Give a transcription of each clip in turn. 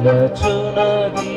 రచునది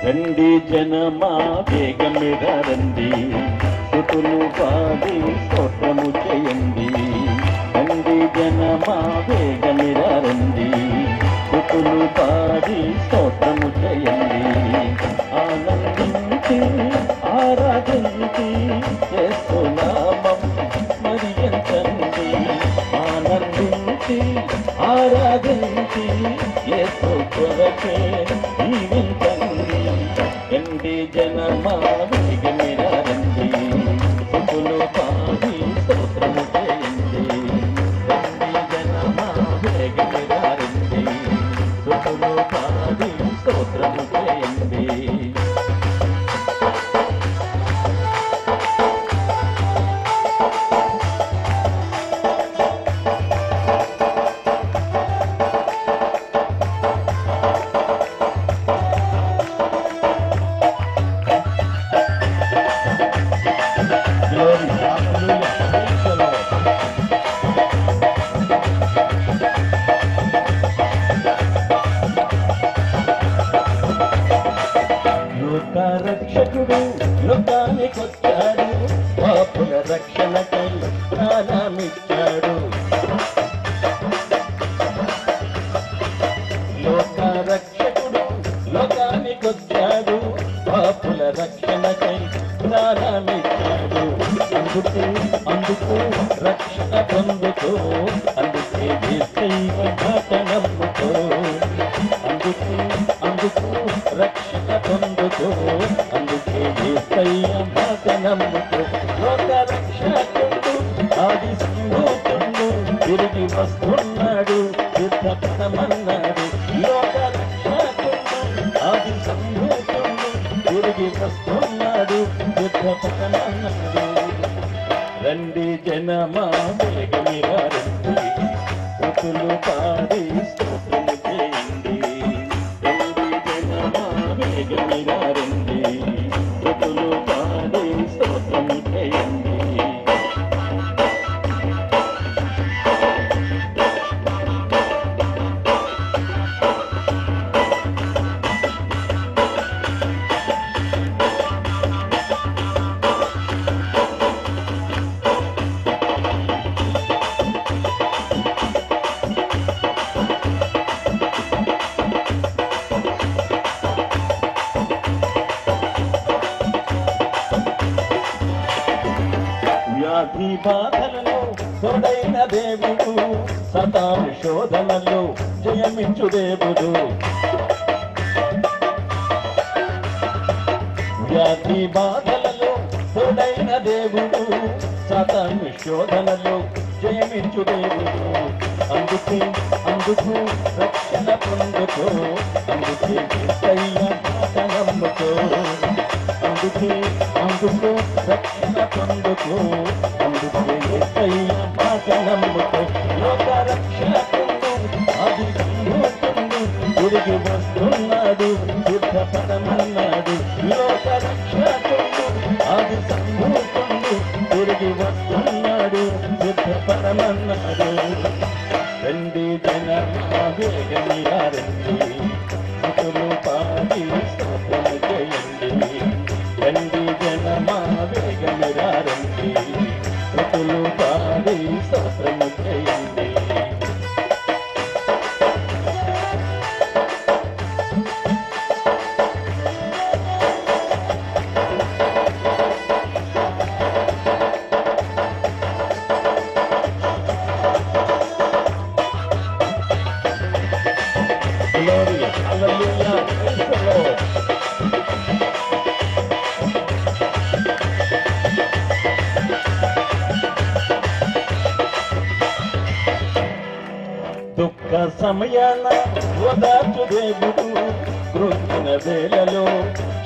రండి జనమా వేగమిర రండి, స్తుతులు పాడి స్తోత్రము చేయండి. రండి జనమా వేగమిర రండి, స్తుతులు పాడి స్తోత్రము చేయండి. ఆనందించి ఆరాధించి యేసు నామం మరి ఎంత రండి ఆనందించి ఆరాధించి యేసు కొరకే జీవించండి రండి జనమా వేగమిరా రండి స్తుతులు పాడి స్తోత్రము చేయండి రండి జనమా వేగమిరా రండి స్తుతులు పాడి స్తోత్రము చేయండి రక్షకుడు లోకానికొచ్చాడు పాపుల రక్షణకై ప్రాణమిచ్చాడు లోక రక్షకుడు లోకానికొచ్చాడు పాపుల రక్షణకై ప్రాణమిచ్చాడు అందుకు రక్షణ పొందుతూ అందుకే యేసయ్య మాట నమ్ముతూ అందుకు రక్షణ పొందుతూ అందుకే యేసయ్య మాట నమ్ముతూ లోక రక్షకుడు ఆది సంభూతుడు తిరిగి వస్తున్నాడు సిద్ధపడమన్నాడు లోక రక్షకుడు ఆది సంభూతుడు తిరిగి వస్తున్నాడు సిద్ధపడమన్నాడు రండి జనమా వేగమిరా రండి స్తుతులు పాడి స్తోత్రము చేయండి రండి జనమా వేగమిరా రండి స్తుతులు పాడి స్తోత్రము చేయండి వ్యాధి బాధలలో తోడైన దేవుడు సతాను శోధనలో జయమించు దేవుడు వ్యాధి బాధలలో తోడైన దేవుడు సతాను శోధనలో జయమించు దేవుడు అందుకు రక్షణ పొందుకో అందుకే యేసయ్య మాట నమ్ముకో అందుకు రక్షణ పొందుకో అందుకే యేసయ్య మాట నమ్ముకో లోక రక్షకుడు ఆది సంభూతుడు తిరిగి వస్తున్నాడు సిద్ధపడమన్నాడు లోక రక్షకుడు ఆది సంభూతుడు తిరిగి వస్తున్నాడు సిద్ధపడమన్నాడు రండి జనమా వేగమిరా రండి స్తుతులు పాడి స్తోత్రము చేయండి రండి జనమా వేగమిరా రండి స్తుతులు పాడి స్తోత్రము చేయండి Gloria, hallelujah, praise the Lord. దుఃఖ సమయాన ఓదార్చు దేవుడు కృంగిన వేళలో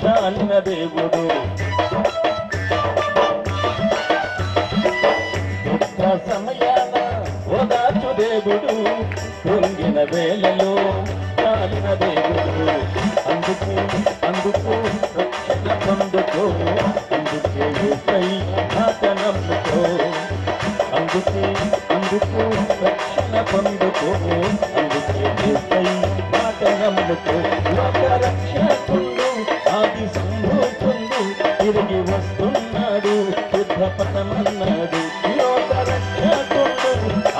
చాలిన దేవుడు దుఃఖ సమయాన ఓదార్చు దేవుడు కృంగిన వేళలో చాలిన దేవుడు అందుకు రక్షణ పొందుకో అందుకే యేసయ్య మాట నమ్ముకో అందుకు రక్షణ పొందుకో అందుకే యేసయ్య మాట నమ్ముకో లోక రక్షకుడు ఆది సంభూతుడు తిరిగి వస్తున్నాడు సిద్ధపడమన్నాడు లోక రక్షకుడు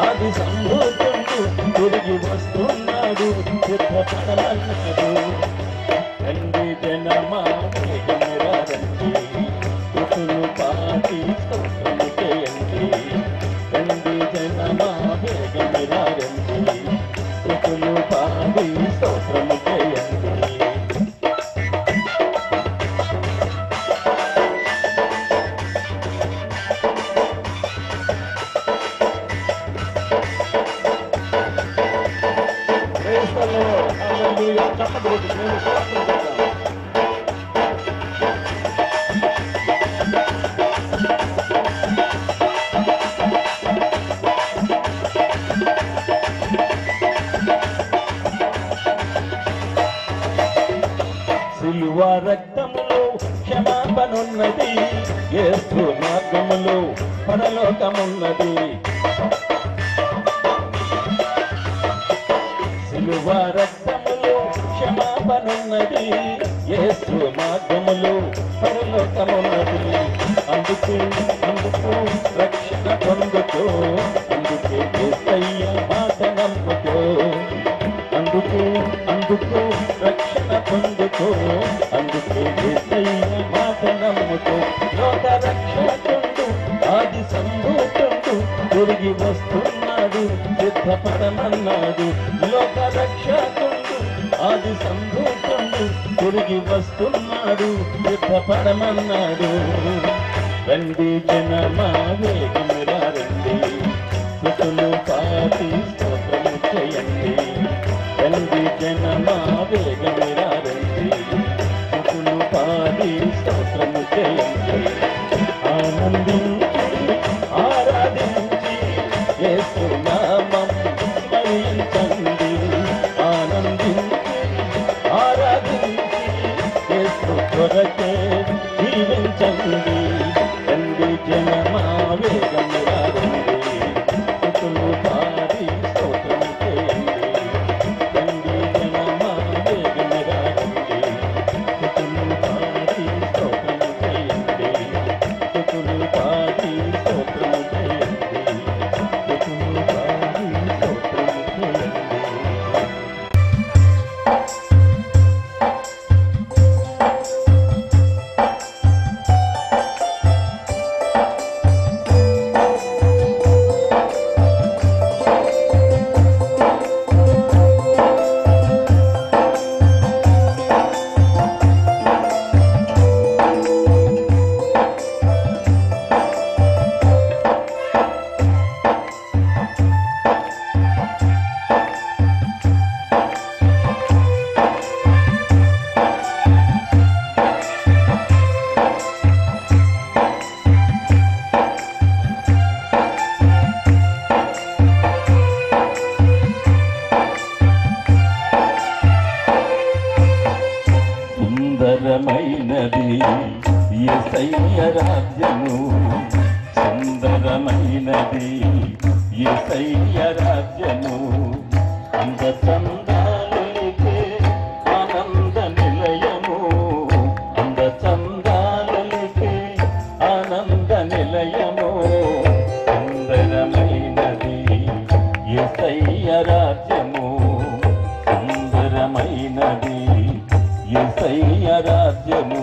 ఆది సంభూతుడు తిరిగి వస్తున్నాడు సిద్ధపడమన్నాడు రండి జనమా వేగమిరా రండి స్తుతులు పాడి స్తోత్రము చేయండి రండి చప్పట్లు కొట్టి మేము స్తోత్రం చేద్దాం. సిలువ రక్తములో క్షమాపణున్నది, యేసు మార్గములో పరలోకమున్నది. సిలువ రక్తములో క్షమాపణున్నది, యేసు మార్గములో పరలోకమున్నది. అందుకు రక్షణ పొందుకో, అందుకే యేసయ్య మాట నమ్ముకో. అందుకు రక్షణ పొందుకో, అందుకే యేసయ్య మాట నమ్ముకో. లోక రక్షకుడు ఆది సంభూతుడు తిరిగి వస్తున్నాడు, సిద్ధపడమన్నాడు. లోక రక్షకుడు ఆది సంభూతుడు తిరిగి వస్తున్నాడు, సిద్ధపడమన్నాడు. రండి జనమా వేగముగా రండి, స్తుతులు పాడి స్తోత్రము చేయండి. రండి జనమా వేగముగా రండి, స్తుతులు పాడి స్తోత్రము చేయండి. ఆనందించి ఆరాధించి యేసు నామం స్మరించండి. ఆనందించి ఆరాధించి యేసు కొరకే జీవించండి. రండి జనమా వేగముగా రండి, స్తుతులు పాడి స్తోత్రము చేయండి. రండి జనమా వేగముగా రండి, స్తుతులు పాడి స్తోత్రము చేయండి. స్తుతులు పాడి స్తోత్రము చేయండి. స్తుతులు పాడి స్తోత్రము చేయండి. సుందరమైనది యేసయ్య రాజ్యము, సుందరమైనది యేసయ్య రాజ్యము. అంద చందాలకే ఆనంద నిలయము, అంద చందాలకే ఆనంద నిలయము. సుందరమైనది యేసయ్య రాజ్యము, సుందరమైనది యేసయ్య రాజ్యము.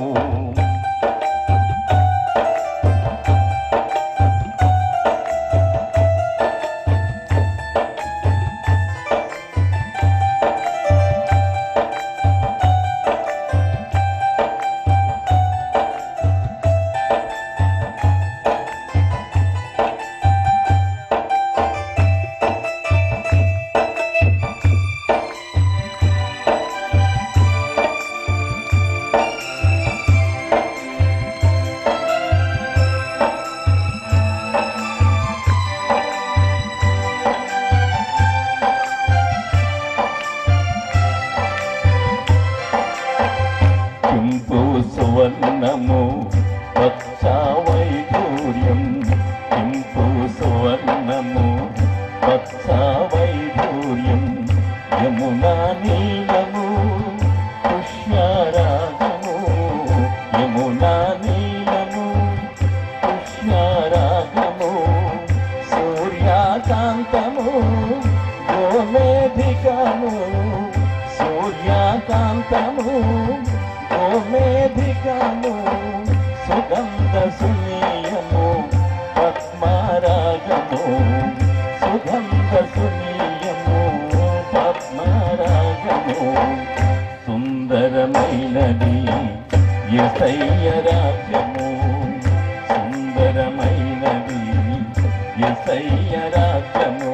సువర్ణము పచ్చ వైఢూర్యం, ఇంపు సువర్ణము పచ్చ వైఢూర్యం. యమునా నీలము పుష్యరాగము, యమునా నీలము పుష్యరాగము. సూర్యకాంతము గోమేధికము, సూర్యకాంతము గోమేధికము. సుగంధ సునీయము పద్మరాగము, సుగంధ సునీయము పద్మరాగము. సుందరమైనది యేసయ్య రాజ్యము, సుందరమైనది యేసయ్య రాజ్యము.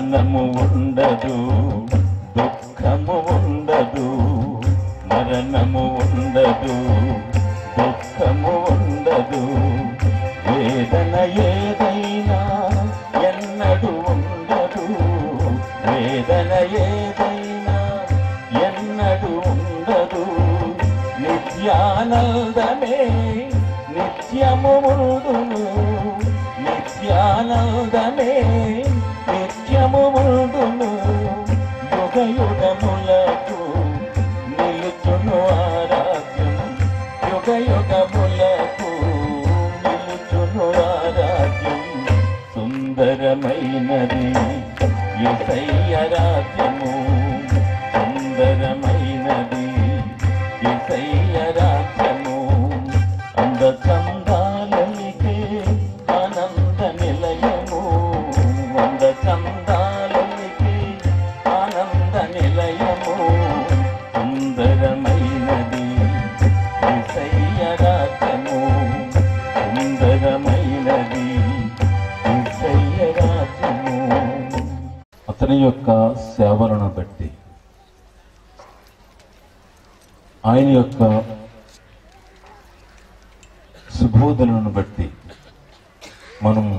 మరణము ఉండదు, దుఃఖము ఉండదు, మరణము ఉండదు, దుఃఖము ఉండదు, వేదన ఏదైనా ఎన్నడూ ఉండదు, వేదన ఏదైనా ఎన్నడూ ఉండదు, నిత్యానందమే నిత్యము ఉండును, నిత్యానందమే నిత్యము ఉండును, యుగ యుగములకు నిలుచును ఆరాధ్యం, యుగ యుగములకు నిలుచును ఆరాధ్యం. సుందరమైనది యేసయ్య రాజ్యము, సుందరమైనది యేసయ్య రాజ్యము. అందచందాలకే ఆనంద నిలయము, అందచందాలకే ఆనంద నిలయము. సుందరమైనది యేసయ్య రాజ్యము, సుందరమైనది యేసయ్య రాజ్యము. అతని యొక్క సేవలను బట్టి, ఆయన యొక్క సుబోధనను బట్టి మనము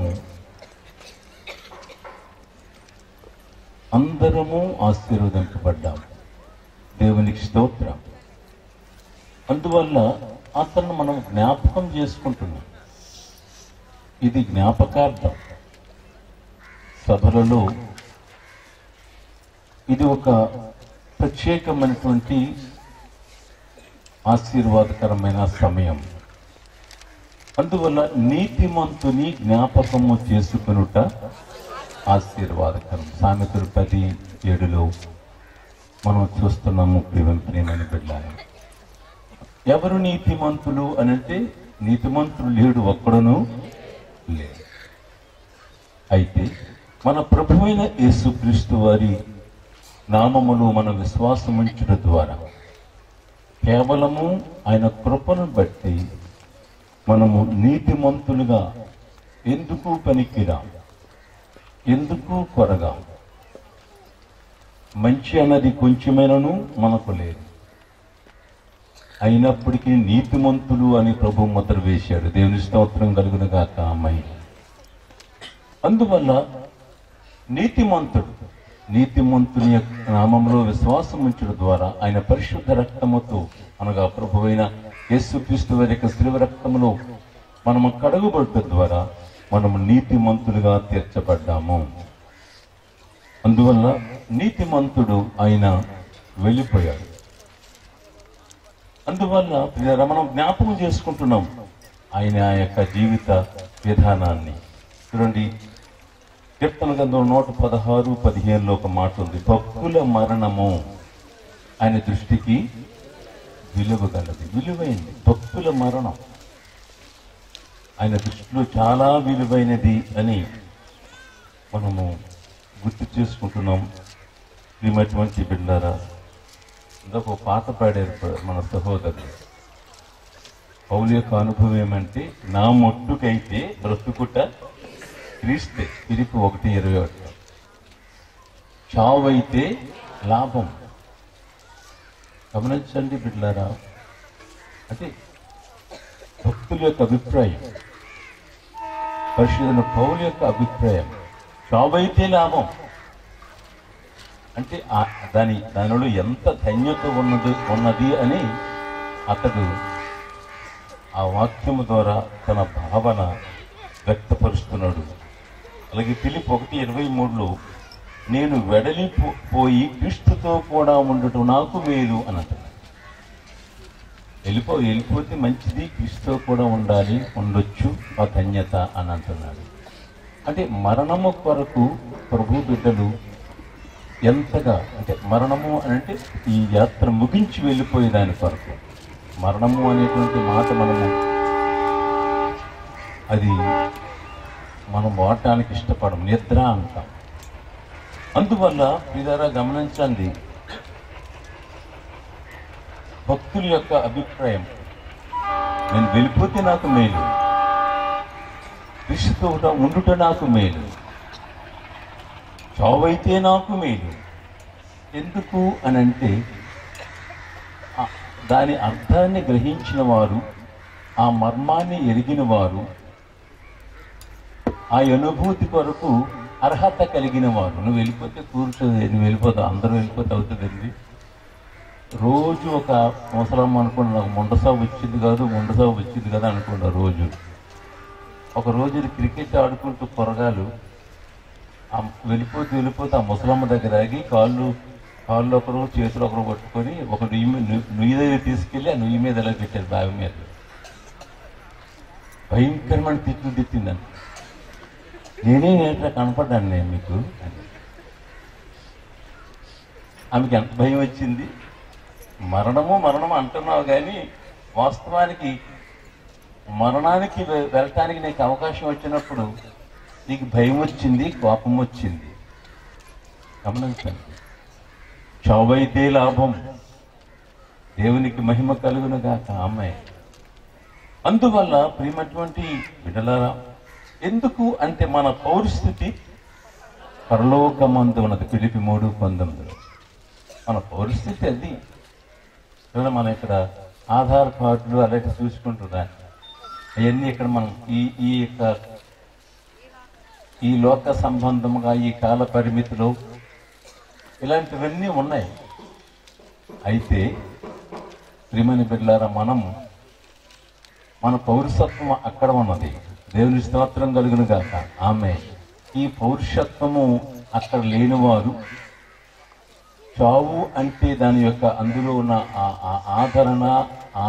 అందరము ఆశీర్వదింపబడ్డాము. దేవునికి స్తోత్రం. అందువల్ల అతన్ని మనం జ్ఞాపకం చేసుకుంటున్నాం. ఇది జ్ఞాపకార్థం. సభలలో ఇది ఒక ప్రత్యేకమైనటువంటి ఆశీర్వాదకరమైన సమయం. అందువల్ల నీతిమంతుని జ్ఞాపకము చేసుకొనుట ఆశీర్వాదకరం. సామెతలు 10:7 మనం చూస్తున్నాము. ప్రియమైన బిడ్డలారా, ఎవరు నీతిమంతులు అనంటే నీతిమంతులు లేడు, ఒక్కడును లేడు. అయితే మన ప్రభువైన యేసుక్రీస్తు వారి నామములో మన విశ్వాసం ఉంచడం ద్వారా కేవలము ఆయన కృపను బట్టి మనము నీతిమంతులుగా ఎందుకు పనికిరా, ఎందుకు కొరగా, మంచి అన్నది కొంచెమైనను మనకు లేదు, అయినప్పటికీ నీతిమంతులు అని ప్రభు ముద్ర వేశాడు. దేవుని స్తోత్రం కలుగును గాక. అమ్మాయి అందువల్ల నీతిమంతుని యొక్క నామంలో విశ్వాసం ఉంచడం ద్వారా ఆయన పరిశుద్ధ రక్తముతో, అనగా ప్రభువైన యేసుక్రీస్తు వారి యొక్క శిలువ రక్తములో మనము కడుగుబడటం ద్వారా మనము నీతిమంతులుగా తీర్చబడ్డాము. అందువల్ల నీతిమంతుడు ఆయన వెళ్ళిపోయాడు. అందువల్ల మనం జ్ఞాపకం చేసుకుంటున్నాం ఆయన యొక్క జీవిత విధానాన్ని. చూడండి, కీర్తన గ్రంథం 116:15 ఒక మాట ఉంది. భక్తుల మరణము ఆయన దృష్టికి విలువ గలది, విలువైంది. భక్తుల మరణం ఆయన దృష్టిలో చాలా విలువైనది అని మనము గుర్తు చేసుకుంటున్నాం. ప్రియమైనటువంటి బిడ్డలారా, ఇంకొక పాట పాడారు మన సహోదరులు. పౌలు యొక్క అనుభవం ఏమంటే, నా మొట్టుకైతే బ్రతుకుట క్రీస్తే. ఫిలిప్పీ 1:21. చావైతే లాభం. గమనించండి బిడ్డలారా, అంటే భక్తుల యొక్క అభిప్రాయం, పరిశుద్ధుల పౌలు యొక్క అభిప్రాయం. చావైతే లాభం అంటే దానిలో ఎంత ధన్యత ఉన్నది అని అతడు ఆ వాక్యము ద్వారా తన భావన వ్యక్తపరుస్తున్నాడు. అలాగే ఫిలిప్పీ 1:23 నేను వెడలిపోయి క్రీస్తుతో కూడా ఉండటం నాకు మేలు అని అంటున్నాడు. వెళ్ళిపోతే మంచిది, క్రీస్తుతో కూడా ఉండొచ్చు ఆ ధన్యత అని అంటున్నాడు. అంటే మరణము కొరకు ప్రభు బిడ్డలు ఎంతగా, అంటే మరణము అని అంటే ఈ యాత్ర ముగించి వెళ్ళిపోయే దాని కొరకు. మరణము అనేటువంటి మాట మనం వాడటానికి ఇష్టపడం, నిద్ర అంటాం. అందువల్ల ఇదారా గమనించండి, భక్తుల యొక్క అభిప్రాయం, నేను వెళ్ళిపోతే నాకు మేలు, క్రీస్తుతో ఉండుట నాకు మేలు, చావైతే నాకు మేలు. ఎందుకు అని అంటే దాని అర్థాన్ని గ్రహించిన వారు, ఆ మర్మాన్ని ఎరిగిన వారు, ఆ అనుభూతి కొరకు అర్హత కలిగిన వారు. నువ్వు వెళ్ళిపోతే కూర్చోదు, నువ్వు వెళ్ళిపోతావు, అందరూ వెళ్ళిపోతే అవుతుందండి. రోజు ఒక ముసలమ్మ అనుకోండి, నాకు ముండసాగు వచ్చింది కాదు, ముండసాగు వచ్చింది కదా అనుకోండి. రోజు ఒక రోజు క్రికెట్ ఆడుకుంటూ పొరగాలు వెళ్ళిపోతే ఆ ముసలమ్మ దగ్గర ఆగి కాళ్ళు ఒకరు చేతులు ఒకరు పట్టుకొని ఒక నుయ్యి దగ్గర తీసుకెళ్ళి ఆ నుయ్యి మీద ఎలా పెట్టారు, బావి మీద. భయంకరమైన తిట్టిందని. నేనేట్లా కనపడ్డాను నేను మీకు అని. ఆమెకి ఎంత భయం వచ్చింది. మరణము అంటున్నావు కానీ వాస్తవానికి మరణానికి వెళ్ళటానికి నీకు అవకాశం వచ్చినప్పుడు నీకు భయం వచ్చింది, కోపం వచ్చింది. గమనించండి. చావైతే లాభం, దేవునికి మహిమ కలుగునుగాక. అమ్మాయి అందువల్ల ప్రియమైనటువంటి బిడ్డలారా, ఎందుకు అంటే మన పౌరస్థితి పరలోకమందు ఉన్నది. ఫిలిప్పి 3:19 మన పౌరస్థితి అది. మనం ఇక్కడ ఆధార్ కార్డులు అలాంటి చూసుకుంటున్నా, అవన్నీ ఇక్కడ మనం ఈ లోక సంబంధంగా ఈ కాల పరిమితిలో ఇలాంటివన్నీ ఉన్నాయి. అయితే ప్రియమైన బిడ్డలారా, మన పౌరసత్వం అక్కడ ఉన్నది. దేవుని స్తోత్రం కలుగును గాక. ఆమె ఈ పౌరుషత్వము అక్కడ లేనివారు, చావు అంటే దాని యొక్క అందులో ఉన్న ఆదరణ,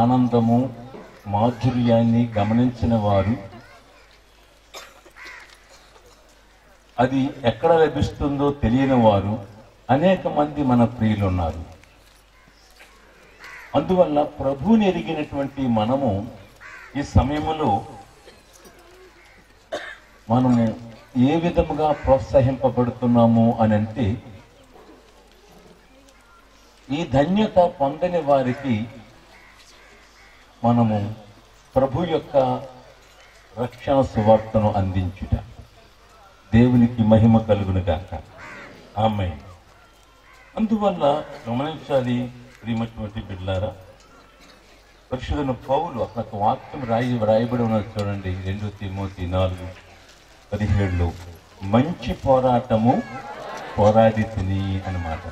ఆనందము, మాధుర్యాన్ని గమనించిన వారు, అది ఎక్కడ లభిస్తుందో తెలియని వారు అనేక మంది మన ప్రియులు ఉన్నారు. అందువల్ల ప్రభువుని ఎరిగినటువంటి మనము ఈ సమయంలో మనము ఏ విధముగా ప్రోత్సహింపబడుతున్నాము అని అంటే, ఈ ధన్యత పొందని వారికి మనము ప్రభు యొక్క రక్షణ సువార్తను అందించుట. దేవునికి మహిమ కలుగును గాక. ఆమేన్. అందువల్ల గమనించాలి ప్రియమైనటువంటి బిడ్డలారా, పరిశుద్ధుడైన పౌలు అక్కడ వాక్యం రాయబడి ఉన్నది చూడండి. 2 తిమోతి 4:17 మంచి పోరాటము పోరాడి తిని అన్నమాట.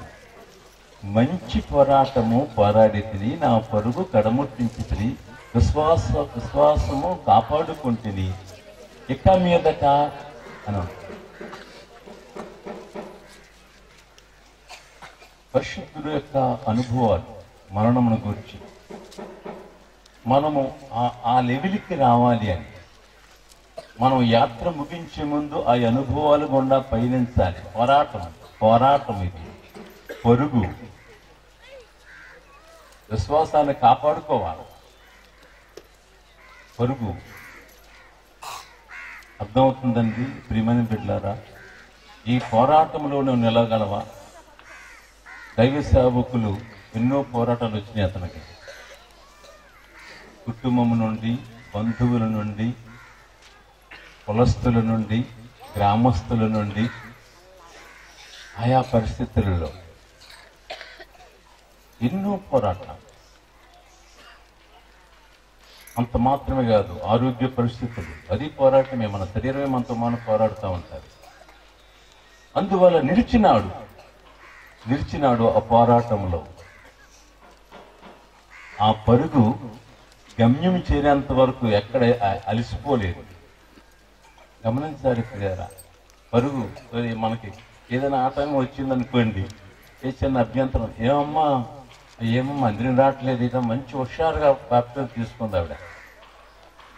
మంచి పోరాటము పోరాడి తిని, నా పరుగు కడముట్టించి తిని, విశ్వాసము కాపాడుకుంటుని, ఇక మీదట అని. పరిశుద్ధుడు యొక్క అనుభవాలు మరణమును గురించి మనము ఆ లెవెల్కి రావాలి అని, మనం యాత్ర ముగించే ముందు ఆ అనుభవాలు గుండా పయనించాలి. పోరాటం ఇది, పరుగు, విశ్వాసాన్ని కాపాడుకోవాలి. పరుగు అర్థమవుతుందండి ప్రియమైన బిడ్డలారా. ఈ పోరాటంలో నువ్వు నిలగలవా? దైవ సేవకులు ఎన్నో పోరాటాలు వచ్చినాయి అతనికి. కుటుంబం నుండి, బంధువుల నుండి, కులస్తుల నుండి, గ్రామస్తుల నుండి, ఆయా పరిస్థితులలో ఎన్నో పోరాటాలు. అంత మాత్రమే కాదు, ఆరోగ్య పరిస్థితులు, అది పోరాటమే. మన శరీరమే మనతో మనం పోరాడుతూ ఉంటారు. అందువల్ల నిలిచినాడు ఆ పోరాటంలో. ఆ పరుగు గమ్యం చేరేంత వరకు ఎక్కడ అలసిపోలేదు. గమనించాలి ప్రియారా. పరుగు మనకి ఏదైనా ఆటంకం వచ్చిందనుకోండి, ఏ చిన్న అభ్యంతరం, ఏమమ్మా అందరిని రావట్లేదు, ఇక మంచి హుషారుగా బాప్తిజం తీసుకుంది ఆవిడ.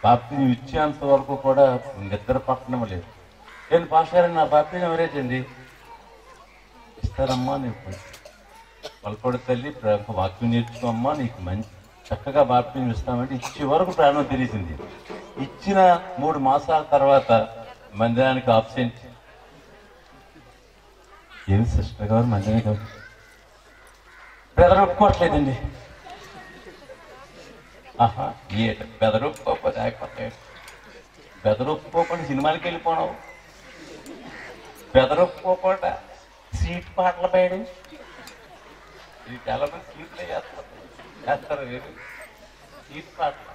బాప్తిజం ఇచ్చేంత వరకు కూడా నిద్ర పట్టడం లేదు. నేను పాస్టర్ నా బాప్తిజం ఎవరైతే ఇస్తారమ్మా, నీకు పలకొడ తల్లి వాక్యం నేర్చుకోమ్మా, నీకు మంచి చక్కగా బాప్తిజం ఇస్తామంటే ఇచ్చే వరకు ప్రాణం తెలిసింది. ఇచ్చిన 3 మాసాల తర్వాత మందిరానికి ఆబ్సెంట్. ఏమి సిస్టర్ గారు మందిరానికి బెదరొప్పుకోవట్లేదండి. బెదరొప్పుకోకుండా సినిమాలకి వెళ్ళిపోవడం, బెదరొప్పుకోకుండా సీట్ పాటలు పోయడం, ఇది చాలా మంది సీట్లే చేస్తారు వేరు సీట్ పాటలు.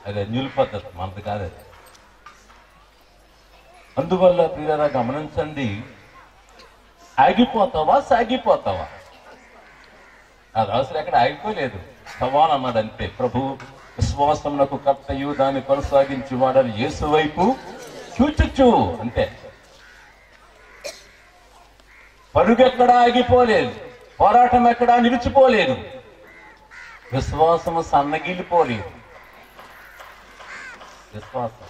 అది అన్యుల పద్ధతి, మనది కాదు అది. అందువల్ల ప్రియులారా గమనించండి, ఆగిపోతావా సాగిపోతావా? ఆ రాసులు ఎక్కడ ఆగిపోలేదు, సవాల్ అన్నాడు అంతే. ప్రభు విశ్వాసమునకు కర్తయు దాన్ని కొనసాగించి వాడని యేసు వైపు చూచుచు అంతే. పరుగెక్కడా ఆగిపోలేదు, పోరాటం ఎక్కడా నిలిచిపోలేదు, విశ్వాసము సన్నగిలిపోలేదు. విశ్వాసం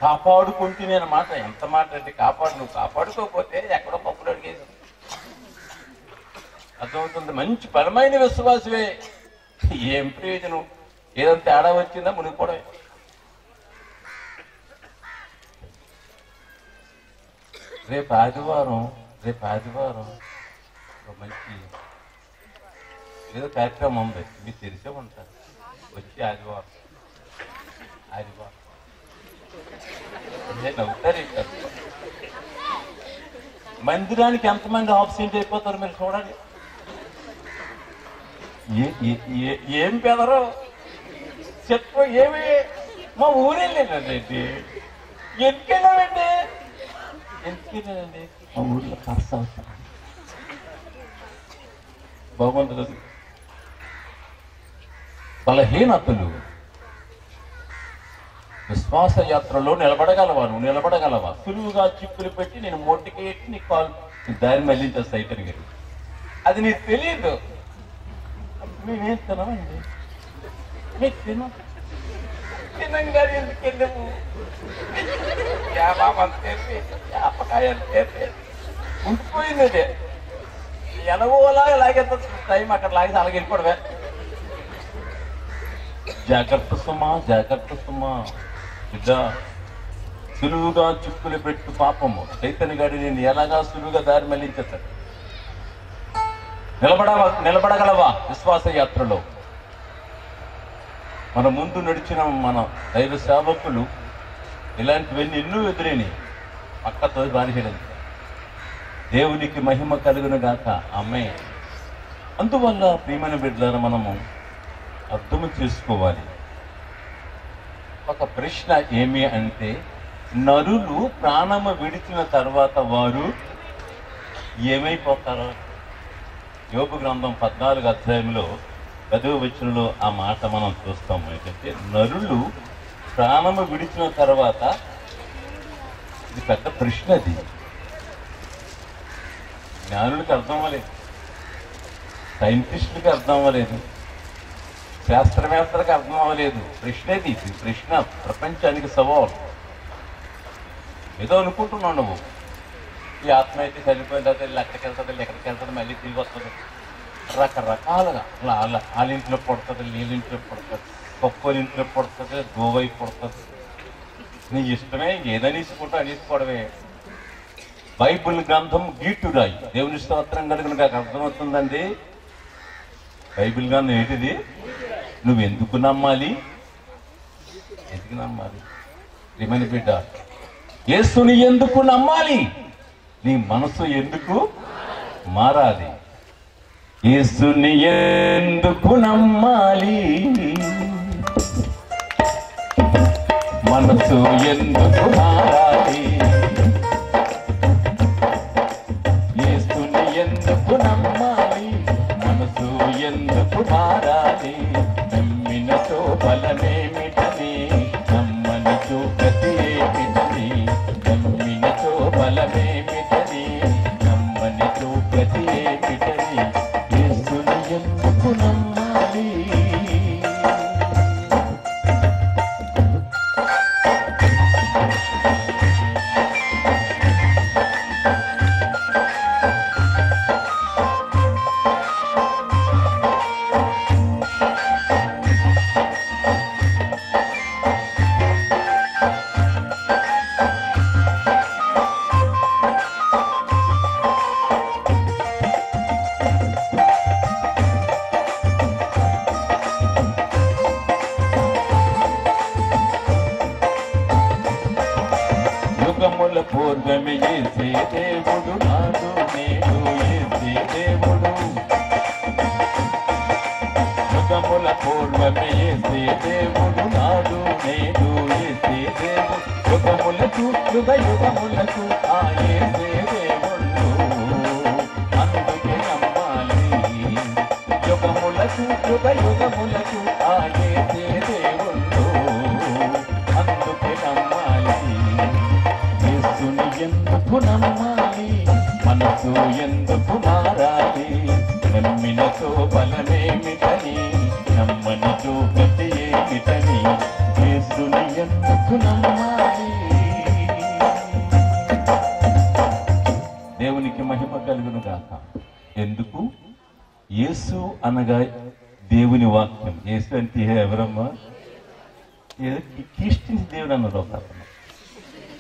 కాపాడుకుంటేనే అన్నమాట. ఎంత మాట అంటే నువ్వు కాపాడుకోకపోతే ఎక్కడో పప్పులు అడిగేది అర్థమవుతుంది. మంచి బలమైన విశ్వాసమే, ఏం ప్రయోజనం? ఏదంత తేడా వచ్చిందా మునిగిపోవడమే. రేపు ఆదివారం మంచి ఏదో కార్యక్రమం ఉంది, మీకు తెలిసే ఉంటారు. వచ్చి ఆదివారం నవ్వుతారు. ఇక్కడ మందిరానికి ఎంతమంది ఆబ్సెంట్ అయిపోతారు మీరు చూడండి. ఏం పెదరు చెప్పు, ఏమి మా ఊరెళ్ళానండి. ఎందుకెళ్ళానండి మా ఊర్లో ఖర్చు అవుతాను. బాగుంటుంది. బలహీనతలు విశ్వాస యాత్రలో నిలబడగలవా? నువ్వు నిలబడగలవా? సులువుగా చిక్కులు పెట్టి నేను మొట్టికి ఎట్టి నీ కాలు దారి మళ్ళించా సైతం గారు. అది నీకు తెలియదు. మేమేం తినమండి, మీకు తినంగా ఎందుకు వెళ్ళాము? అప్పకాయ ఉండిపోయింది. అదే ఎనగోలాగా లాగేంత టైం అక్కడ లాగేసి అలాగే వెళ్ళిపోవడమే. జాగ్రత్త సుమా బిడ్డ. సులువుగా చిక్కులు పెట్టు పాపము చైతన్య గాడి నేను ఎలాగా సులువుగా దారి మళ్ళించేస్తాడు. నిలబడగలవా విశ్వాస యాత్రలో? మన ముందు నడిచిన మన దైవ సేవకులు ఇలాంటివన్నీ ఎన్నో ఎదురైనాయి. పక్కతో బానిసడం. దేవునికి మహిమ కలుగును గాక. ఆమేన్. అందువల్ల ప్రియమైన బిడ్డలను మనము అర్థం చేసుకోవాలి. ఒక ప్రశ్న ఏమి అంటే, నరులు ప్రాణము విడిచిన తర్వాత వారు ఏమైపోతారో? యోబు గ్రంథం 14వ అధ్యాయంలో 10వ వచనంలో ఆ మాట మనం చూస్తాము. ఏంటంటే నరులు ప్రాణము విడిచిన తర్వాత, ఇది పెద్ద ప్రశ్న. అది జ్ఞానులకు అర్థం అవ్వలేదు, సైంటిస్టులకు అర్థం అవ్వలేదు, శాస్త్రవేత్తలకు అర్థం అవ్వలేదు. ప్రశ్న ఇది ప్రశ్న, ప్రపంచానికి సవాల్. ఏదో అనుకుంటున్నావు నువ్వు, ఈ ఆత్మ అయితే చనిపోయిన తర్వాత ఎక్కడికి వెళ్తుంది, ఎక్కడికి వెళ్తుంది, మళ్ళీ తిరిగి వస్తుంది. రకరకాలుగా వాళ్ళ ఇంట్లో పుడుతుంది, నీళ్ళింట్లో పుడుతుంది, పప్పు ఇంట్లో పుడుతుంది, గోవై పుడుతుంది. నీ ఇష్టమే, ఏదని ఇసుకుంటా అనేసుకోవడమే. బైబిల్ గ్రంథం గీటురాయి. దేవుని స్తోత్రం కలుగును నాకు అర్థమవుతుందండి. బైబిల్ గ్రంథం ఏంటిది? నువ్వు ఎందుకు నమ్మాలి? ప్రియమైన బిడ్డ, యేసుని ఎందుకు నమ్మాలి? నీ మనసు ఎందుకు మారాలి? యేసుని ఎందుకు నమ్మాలి? మనసు ఎందుకు మారాలి? యేసుని ఎందుకు నమ్మాలి? మనసు ఎందుకు మారాలి? నమ్మినతో బలమేమిటని, నమ్మనితో గతి ఏమిటని, నమ్మినతో బలమేమిటని, నమ్మనితో గతి ఏమిటని, యేసుని ఎందుకు నమ్మాలి? ఏసే దేవుడు నాడు నేడు ఏసే దేవుడు యుగముల పూర్వమే ఏసే దేవుడు నాడు నేడు ఏసే దేవుడు యుగములకు యుగ యుగములకు ఆ ఏసే దేవుడు అందుకే నమ్మాలి యుగములకు యుగ యుగములకు ఆ ఏసే దేవుడు అందుకే నమ్మాలి యేసుని ఎందుకు నమ్మాలి మనసు ఎందుకు మారాలి నమ్మినతో బలమేమిటని నమ్మనితో గతి ఏమిటని యేసుని ఎందుకు నమ్మాలి. దేవునికి మహిమ కలుగును గాక. ఎందుకు? యేసు అనగా దేవుని వాక్యం. యేసు అంటే ఎవరమ్మా? క్రిస్టియన్స్ దేవుడు అన్నారు ఒక అతను.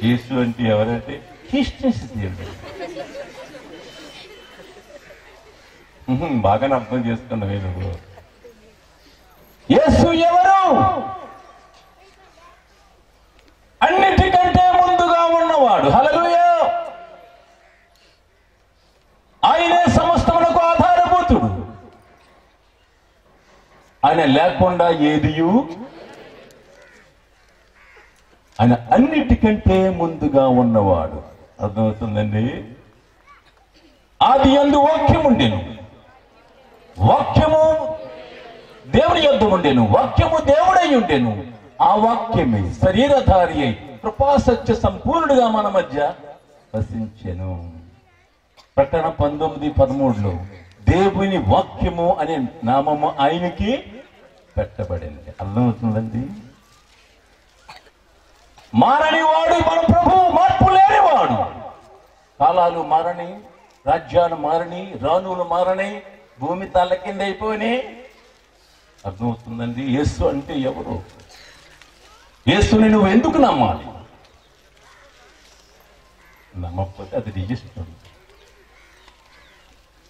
యేసు అంటే ఎవరంటే క్రిస్టియన్స్ దేవుడు. బాగానే అర్థం చేసుకున్నావే నువ్వు. యేసు ఎవరు? అన్నిటికంటే ముందుగా ఉన్నవాడు. హల్లెలూయా. ఆయనే సమస్తమునకు ఆధారభూతుడు. ఆయన లేకుండా ఏదియు, ఆయన అన్నిటికంటే ముందుగా ఉన్నవాడు. అర్థమవుతుందండి? ఆది యందు వాక్యం ఉండెను, వాక్యము దేవుని యొద్ద ఉండెను, వాక్యము దేవుడై ఉండెను, ఆ వాక్యమే శరీరధారి అయి కృపాసత్య సంపూర్ణుడిగా మన మధ్య వసించెను. ప్రకటన 19:13 దేవుని వాక్యము అనే నామము ఆయనకి పెట్టబడింది. అర్థమవుతుందండి? మారని వాడు మన ప్రభువు, మార్పు లేనివాడు. కాలాలు మారని, రాజ్యాలు మారని, రాణులు మారని, భూమి తల కింద అయిపోయి. అర్థమవుతుందండి? యేసు అంటే ఎవరు? యేసుని నువ్వు ఎందుకు నమ్మాలి? నమ్మకపోతే అది రిజిస్టర్.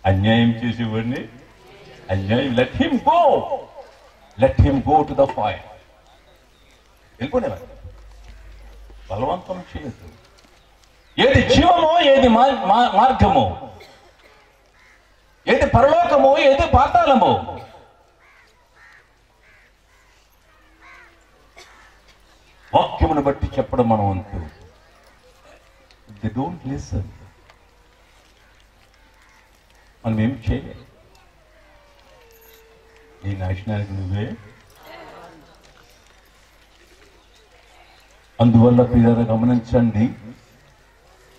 అన్యాయం చేసేవాడిని అన్యాయం, let him go to the fire. వెళ్ళిపోనేవాడు, బలవంతం చేయొద్దు. ఏది జీవమో, ఏది మార్గమో, ఏది పరలోకమో, ఏది పాతాళమో, వాక్యమును బట్టి చెప్పడం మనం వంతు. They don't listen. మనం ఏం చేయలేదు. నీ నాశనానికి నువ్వే. అందువల్ల పిల్లలు గమనించండి,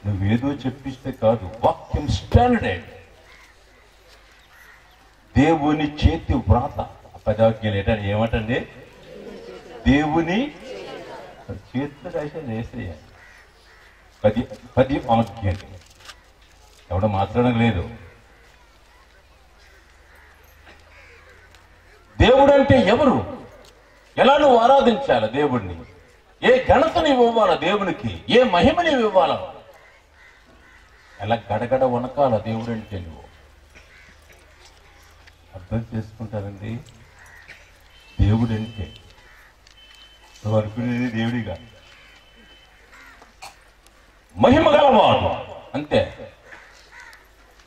నువ్వేదో చెప్పిస్తే కాదు, వాక్యం స్టాండర్డ్. దేవుని చేతి వ్రాత. పదాజ్ఞలు ఏమంటండి? దేవుని చేతితో రాసే వేసేయ 10 ఆజ్ఞలు. ఎవడ మాత్రం లేదు. దేవుడు అంటే ఎవరు? ఎలా నువ్వు ఆరాధించాలి దేవుడిని? ఏ ఘనత నీవు ఇవ్వాలా దేవునికి? ఏ మహిమ నీవు ఇవ్వాలా? ఎలా గడగడ వనకాల దేవుడు అంటే నువ్వు అర్థం చేసుకుంటారండి. దేవుడు అంటే నువ్వు అనుకునేది దేవుడిగా, మహిమ గలవాడు అంతే.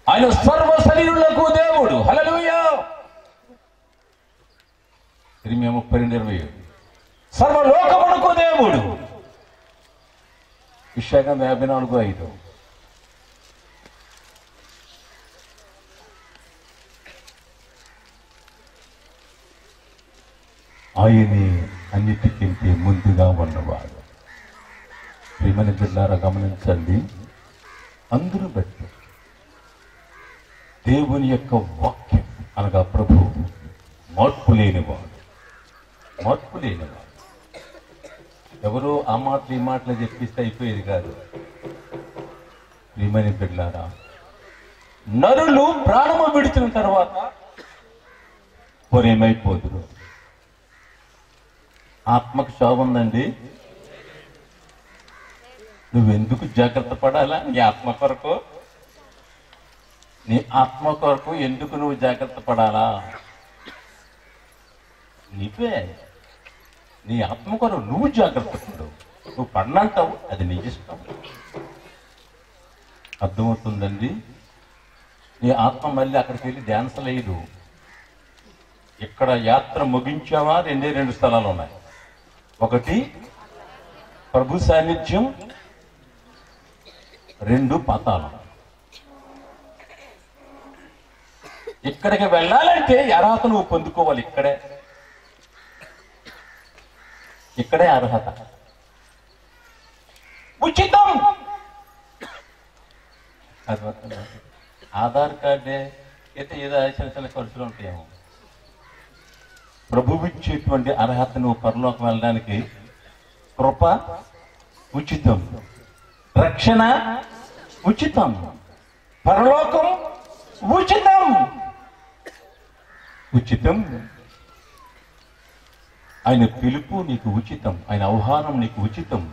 ఆయన సర్వ శరీరులకు దేవుడు. హల్లెలూయా. 32:27 సర్వలోకమునకు దేవుడు. విశాఖం 54:5 ఆయనే అన్నిటికంటే ముందుగా ఉన్నవాడు. ప్రియమైన బిడ్డలారా గమనించండి, అందరూ బట్టి దేవుని యొక్క వాక్యం అనగా ప్రభు మార్పు లేనివాడు. ఎవరో ఆ మాటలు ఈ మాటలు చెప్పిస్తే అయిపోయేది కాదు. ప్రియమైన బిడ్డలారా, నరులు ప్రాణము విడిచిన తర్వాత ఏమైపోదురు? ఆత్మకు శోభ ఉందండి. నువ్వెందుకు జాగ్రత్త పడాలా? నీ ఆత్మ కొరకు ఎందుకు నువ్వు జాగ్రత్త పడాలా? నీవే నీ ఆత్మ కొరకు నువ్వు జాగ్రత్త పడు. నువ్వు పడనంటావు, అది నీ ఇష్టం. అర్థమవుతుందండి? నీ ఆత్మ మళ్ళీ అక్కడికి వెళ్ళి ధ్యానం లేదు. ఇక్కడ యాత్ర ముగించావా? రెండు స్థలాలు ఉన్నాయి. ఒకటి ప్రభు సాన్నిధ్యం, 2 పాతాళం. ఇక్కడికి వెళ్ళాలంటే అర్హత నువ్వు పొందుకోవాలి. ఇక్కడే అర్హత. ఉచితం. ఆధార్ కార్డే అయితే ఏదో చిన్న ఖర్చులు ఉంటాయేమో. ప్రభువు ఇచ్చేటువంటి అర్హత నువ్వు పరలోకం వెళ్ళడానికి కృప ఉచితం, రక్షణ ఉచితం, పరలోకం ఉచితం. ఉచితం. ఆయన పిలుపు నీకు ఉచితం, ఆయన ఆహ్వానం నీకు ఉచితం.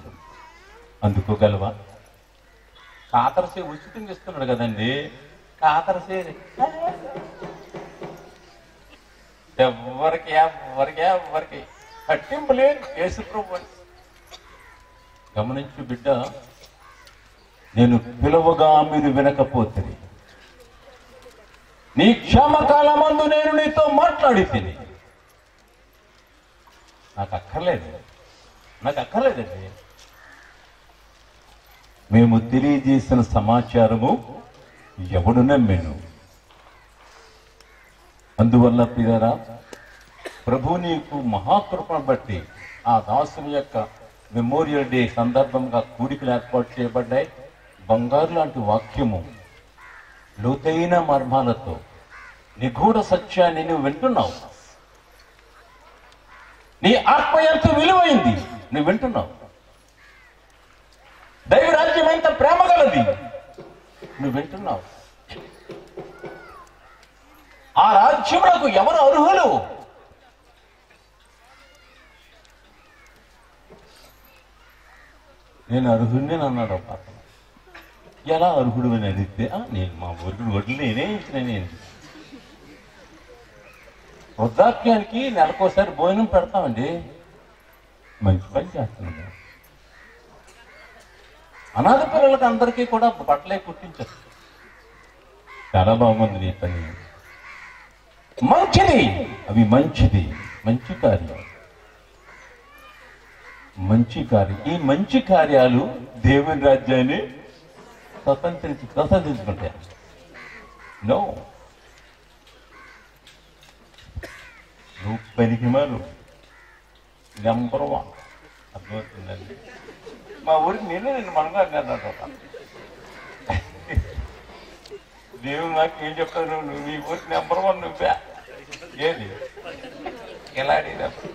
అందుకోగలవా? కాకరసే ఉచితంగా ఇస్తున్నాడు కదండి. కాకరసే ఎవరికి పట్టింపు లేదు. యేసు ప్రభు గమనించు బిడ్డ, నేను పిలువగా మీరు వినకపోతే నీ క్షేమకాలమందు నేను నీతో మాట్లాడి తిని. నాకు అక్కర్లేదండి. మేము తెలియజేసిన సమాచారము ఎవడు నమ్మెను? అందువల్ల ప్రియులారా, ప్రభు నీకు మహాకృపను బట్టి ఆ దాసుని యొక్క మెమోరియల్ డే సందర్భంగా కూడికలు ఏర్పాటు చేయబడ్డాయి. బంగారు లాంటి వాక్యము, లోతైన మర్మాలతో నిగూఢ సత్యాన్ని నువ్వు వింటున్నావు. నీ ఆత్మ ఎంత విలువైంది నువ్వు వింటున్నావు. దైవరాజ్యం ఎంత ప్రేమ గలది నువ్వు వింటున్నావు. ఆ రాజ్యములకు ఎవరు అర్హులు? నేను అర్హుడిని అన్నాడు ఒక అతను. ఎలా అర్హుడు అని అడిగితే, నేను మా ఊరికి వడ్లు నేనే ఇచ్చిన. వృద్ధాప్యానికి నెలకోసారి భోజనం పెడతామండి. మంచి పని చేస్తున్నాం. అనాథ పిల్లలకి అందరికీ కూడా బట్టలే కుట్టించారు. చాలా బాగుంది నీ పని, మంచిది. అవి మంచిది, మంచి కార్యం, మంచి కార్యం. ఈ మంచి కార్యాలు దేవుని రాజ్యాన్ని స్వతంత్రించుకుంటాయి. నో, నువ్వు పనికిమాలు నెంబర్ 1. అర్థమవుతుందండి? మా ఊరికి నేను మనగా అన్నాడు. దేవుడు నాకు ఏం చెప్తాను, నువ్వు నీ ఊరికి నెంబర్ 1 నువ్వే. ఏది ఎలా అడిగినప్పుడు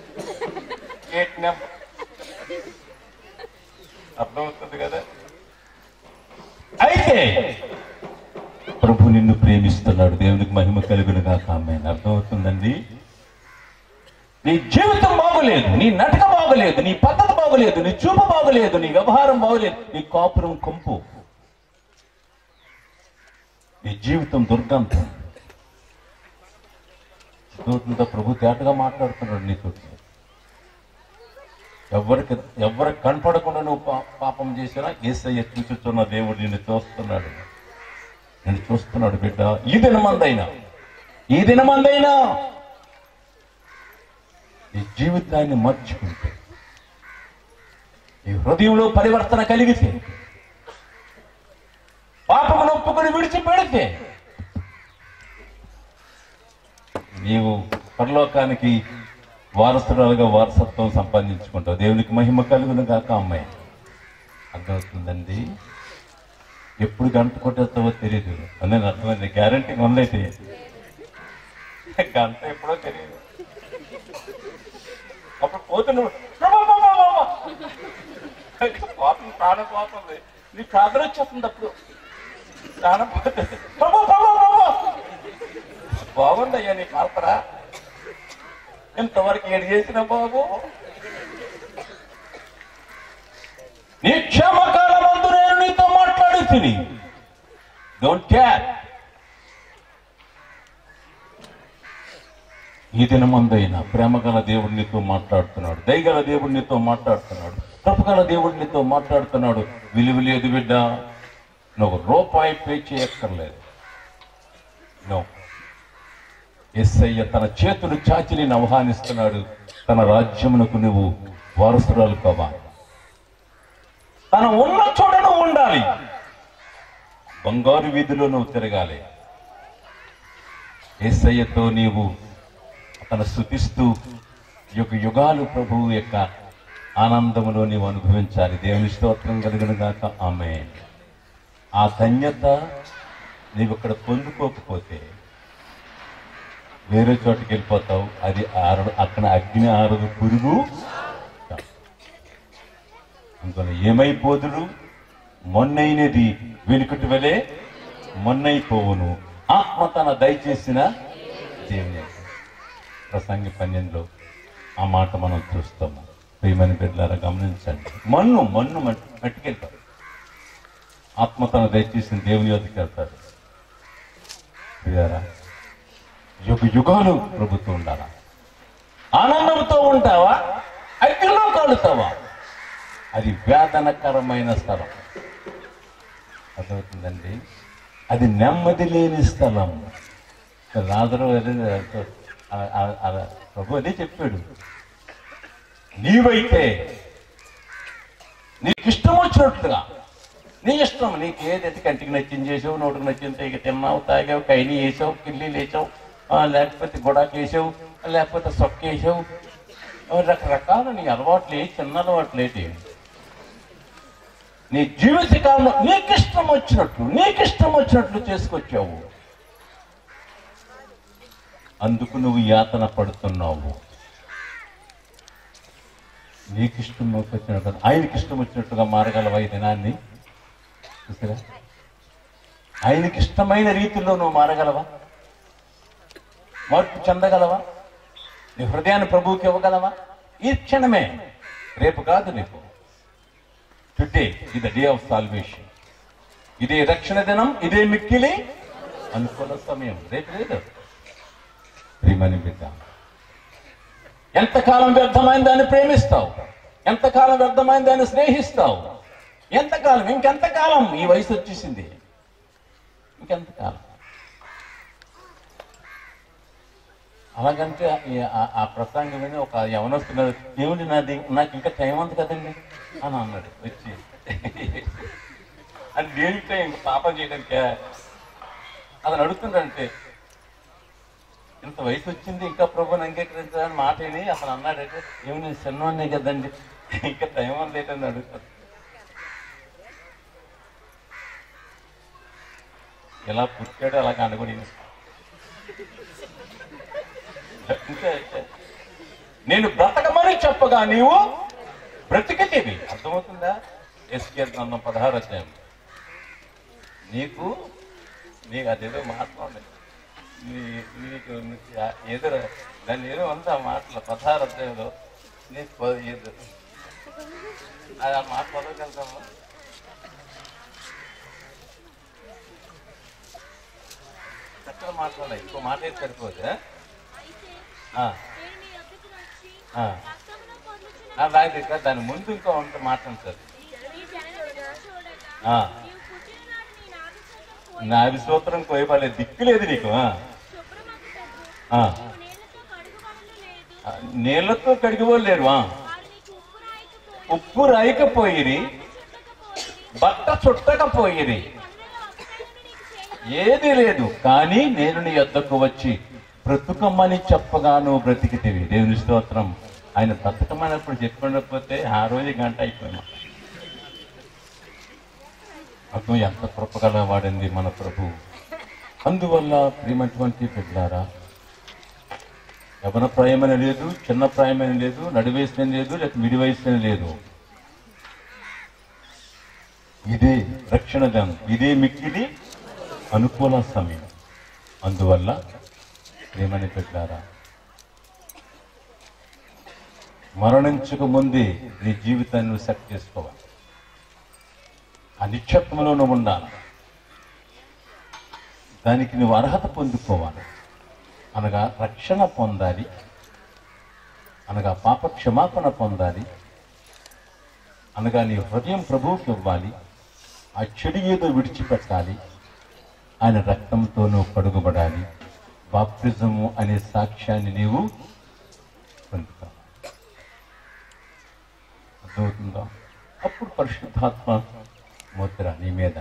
8 నెంబర్. అర్థమవుతుంది కదా? అయితే ప్రభు నిన్ను ప్రేమిస్తున్నాడు. దేవునికి మహిమ కలుగును గాక. ఆమేన్. అర్థమవుతుందండి? నీ జీవితం బాగోలేదు, నీ నటక బాగోలేదు, నీ పద్ధతి బాగోలేదు, నీ చూపు బాగోలేదు, నీ వ్యవహారం బాగోలేదు, నీ కాపురం కొంపు, నీ జీవితం దుర్గంధం. ప్రభు తేటగా మాట్లాడుతున్నాడు నీతో. ఎవరికి కనపడకుండా నువ్వు పాపం చేసినా యేసయ్య చూచుతున్న దేవుడు నిన్ను చూస్తున్నాడు బిడ్డ. ఈ దినమందైనా ఈ జీవితాన్ని మర్చుకుంటే, ఈ హృదయంలో పరివర్తన కలిగితే, పాపమును ఒప్పుకొని విడిచిపెడితే నీవు పరలోకానికి వారసురాలుగా వారసత్వం సంపాదించుకుంటావు. దేవునికి మహిమ కలుగును గాక. అమ్మాయి అర్థమవుతుందండి? ఎప్పుడు గంట కొట్టేస్తావో తెలియదు. నేను అర్థమైంది. గ్యారంటీ ఉందైతే గంట ఎప్పుడో తెలియదు. అప్పుడు పోతున్నావు, కోపం ప్రాణం పోతుంది, నీ ప్రార్థన వచ్చేస్తుంది. అప్పుడు ప్రాణం పోతుంది. బాగుందయ్యా నీ ప్రార్థన, ఇంతవరకు ఏడు చేసిన బాబు. నీ క్షేమకాలమందు నేను నీతో మాట్లాడుతుంది. Don't care. ఈ దినమందైనా ప్రేమగల దేవుడు నీతో మాట్లాడుతున్నాడు, దయగల దేవుడు నీతో మాట్లాడుతున్నాడు, కృపగల దేవుడు నీతో మాట్లాడుతున్నాడు. విలువ లేదు బిడ్డ, నువ్వు రూపాయి పే చేయక్కర్లేదు. నో, యేసయ్య తన చేతులు చాచి నేను ఆహ్వానిస్తున్నాడు. తన రాజ్యమునకు నువ్వు వారసురాలు కావాలి. తన ఉన్న చోట నువ్వు ఉండాలి. బంగారు వీధిలో నువ్వు తిరగాలి. యేసయ్యతో నీవు అతను స్తుతిస్తూ యుగ యుగాలు ప్రభువు యొక్క ఆనందములో నీవు అనుభవించాలి. దేవుని స్తోత్రం కలుగును గాక. ఆమేన్. ఆ ధన్యత నీవు ఇక్కడ పొందుకోకపోతే వేరే చోటుకి వెళ్ళిపోతావు. అది అక్కడ అగ్ని ఆరదు, పురుగు ఇంకొన ఏమైపోదురు. మొన్నైనది వెనుకటి వలె మొన్నైపోవును, ఆత్మ తన దయచేసిన దేవుని. ప్రసంగి 12లో ఆ మాట మనం చూస్తాము. ప్రియమైన బిడ్డలారా గమనించండి. మన్ను మట్టుకెళ్తారు. ఆత్మ తన దయచేసిన దేవుని యొద్దకు వెళ్తారు. ప్రియారా, యుగ యుగాలు ప్రభుత్వం ఉండాలా? ఆనందంతో ఉంటావా? అగ్నిలో కాలుతావా? అది వేదనకరమైన స్థలం. అర్థమవుతుందండి? అది నెమ్మది లేని స్థలం. లాజరు ప్రభు అదే చెప్పాడు. నీవైతే నీకు ఇష్టం వచ్చినట్లుగా, నీ ఇష్టం, నీకు ఏదైతే కంటికి నచ్చింది చేసావు, నోటికి నచ్చింది ఇక తిన్నావు, తాగావు, కైని వేసావు, కిల్లీలు వేసావు, లేకపోతే గుడాకి వేసావు, లేకపోతే సొక్క వేసావు, రకరకాల నీ అలవాట్లు, చిన్న అలవాట్లు ఏంటి, నీ జీవిత కాలంలో నీకు ఇష్టం వచ్చినట్లు చేసుకొచ్చావు. అందుకు నువ్వు యాతన పడుతున్నావు. నీకు ఇష్టం వచ్చినట్టు, ఆయనకి ఇష్టం వచ్చినట్టుగా మారగలవా ఈ దినాన్ని? చూసారా? ఆయనకి ఇష్టమైన రీతిలో నువ్వు మారగలవా? మార్పు చెందగలవా? నీ హృదయాన్ని ప్రభువుకి ఇవ్వగలవా? ఈ క్షణమే, రేపు కాదు. నీకు టుడే ఇది ద డే ఆఫ్ సాల్వేషన్. ఇదే రక్షణ దినం, ఇదే మిక్కిలి అనుకూల సమయం. రేపు లేదు. ప్రియమని బిడ్డ, ఎంతకాలం వ్యర్థమైన దాన్ని ప్రేమిస్తావు? ఎంతకాలం వ్యర్థమైన దాన్ని స్నేహిస్తావు? ఎంతకాలం? ఇంకెంతకాలం? ఈ వయసు వచ్చేసింది, ఇంకెంతకాలం? అలాగంటే ఆ ప్రసంగం విని ఒక యవనస్తున్నారు, ఏమిటి నాకు ఇంకా టైం ఉంది కదండి అని అన్నాడు వచ్చి. అది దేనికే ఇంక పాపం చేయడానికే అతను అడుగుతుండంటే, ఇంత వయసు వచ్చింది ఇంకా ప్రభుని అంగీకరించాలని మాట విని అతను అన్నాడంటే, ఏమి నేను చిన్నవాడినే కదండి ఇంకా టైం ఉంది ఏంటని అడుగుతాను. ఎలా పుట్టాడు అలా కనబడి నేను బ్రతకమని చెప్పగా నీవు బ్రతికితేవి. అర్థమవుతుందా? ఎస్కేల్ గ్రంథం 16వ అధ్యాయం. నీకు అదేదో మాట్లాడే నీకు ఏదో దాన్ని ఏదో ఉంది ఆ మాటలు 16వ అధ్యాయంలో. నీకు ఏదో అది ఆ మాట చదవగలుగుతాము. చక్కగా మాట్లాడాలి. ఇంకో మాట అయితే సరిపోదు. అలాగే దాని ముందు ఇంకో ఉంటే మాట్లాడతారు. నా విశ్వత్రం కోయబాలే దిక్కు లేదు నీకు. నీళ్లతో కడిగిపోలేరు, ఉప్పు రాయకపోయిరి, బట్ట చుట్టకపోయిరి, ఏది లేదు. కానీ నేను నీ యొద్దకు వచ్చి బ్రతుకమ్మని చెప్పగా నువ్వు బ్రతికితేవి. దేవుని స్తోత్రం. ఆయన బ్రతకమన్నప్పుడు చెప్పకపోతే ఆ రోజు గంట అయిపోయినా. అర్థం ఎంత కృపగల వాడండి మన ప్రభు. అందువల్ల ప్రియమైనటువంటి బిడ్డలారా, యవన ప్రాయమైన లేదు, చిన్న ప్రాయమైన లేదు, నడివయసుని లేదు, లేక మిడి వయసుని లేదు. ఇదే రక్షణ దినం, ఇదే మిక్కిలి అనుకూల సమయం. అందువల్ల ప్రియమైన బిడ్డలారా, మరణించక ముందే నీ జీవితాన్ని నువ్వు సెట్ చేసుకోవాలి. ఆ నిక్షత్వంలో నువ్వు ఉండాలి. దానికి నువ్వు అర్హత పొందుకోవాలి. అనగా రక్షణ పొందాలి, అనగా పాప క్షమాపణ పొందాలి, అనగా నీ హృదయం ప్రభువుకి ఇవ్వాలి. ఆ చెడు ఏదో విడిచిపెట్టాలి, ఆయన రక్తంతో నువ్వు కడుగుబడాలి, బాప్తిజము అనే సాక్ష్యాన్ని నీవు పొందుతావు. అర్థమవుతుందా? అప్పుడు పరిశుద్ధాత్మ ముద్ర నీ మీద,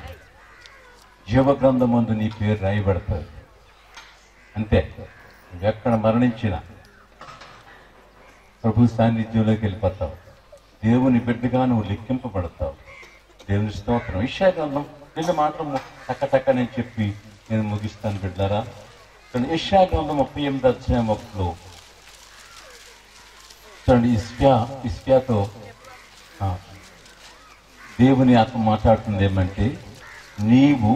జీవగ్రంథమందు నీ పేరు రాయబడుతుంది. అంతే, నువ్వెక్కడ మరణించినా ప్రభు సాన్నిధ్యంలోకి వెళ్ళిపోతావు. దేవుని బిడ్డగా నువ్వు లెక్కింపబడతావు. దేవుని స్తోత్రం. యెషయా గ్రంథం 2 మాటలు టక్క నేను చెప్పి నేను ముగిస్తాను బిడ్డలారా. యెషయా గ్రంథం 38 అధ్యాయం 1లో చూడండి, ఇస్కియాతో దేవుని ఆత్మ మాట్లాడుతుంది ఏమంటే, నీవు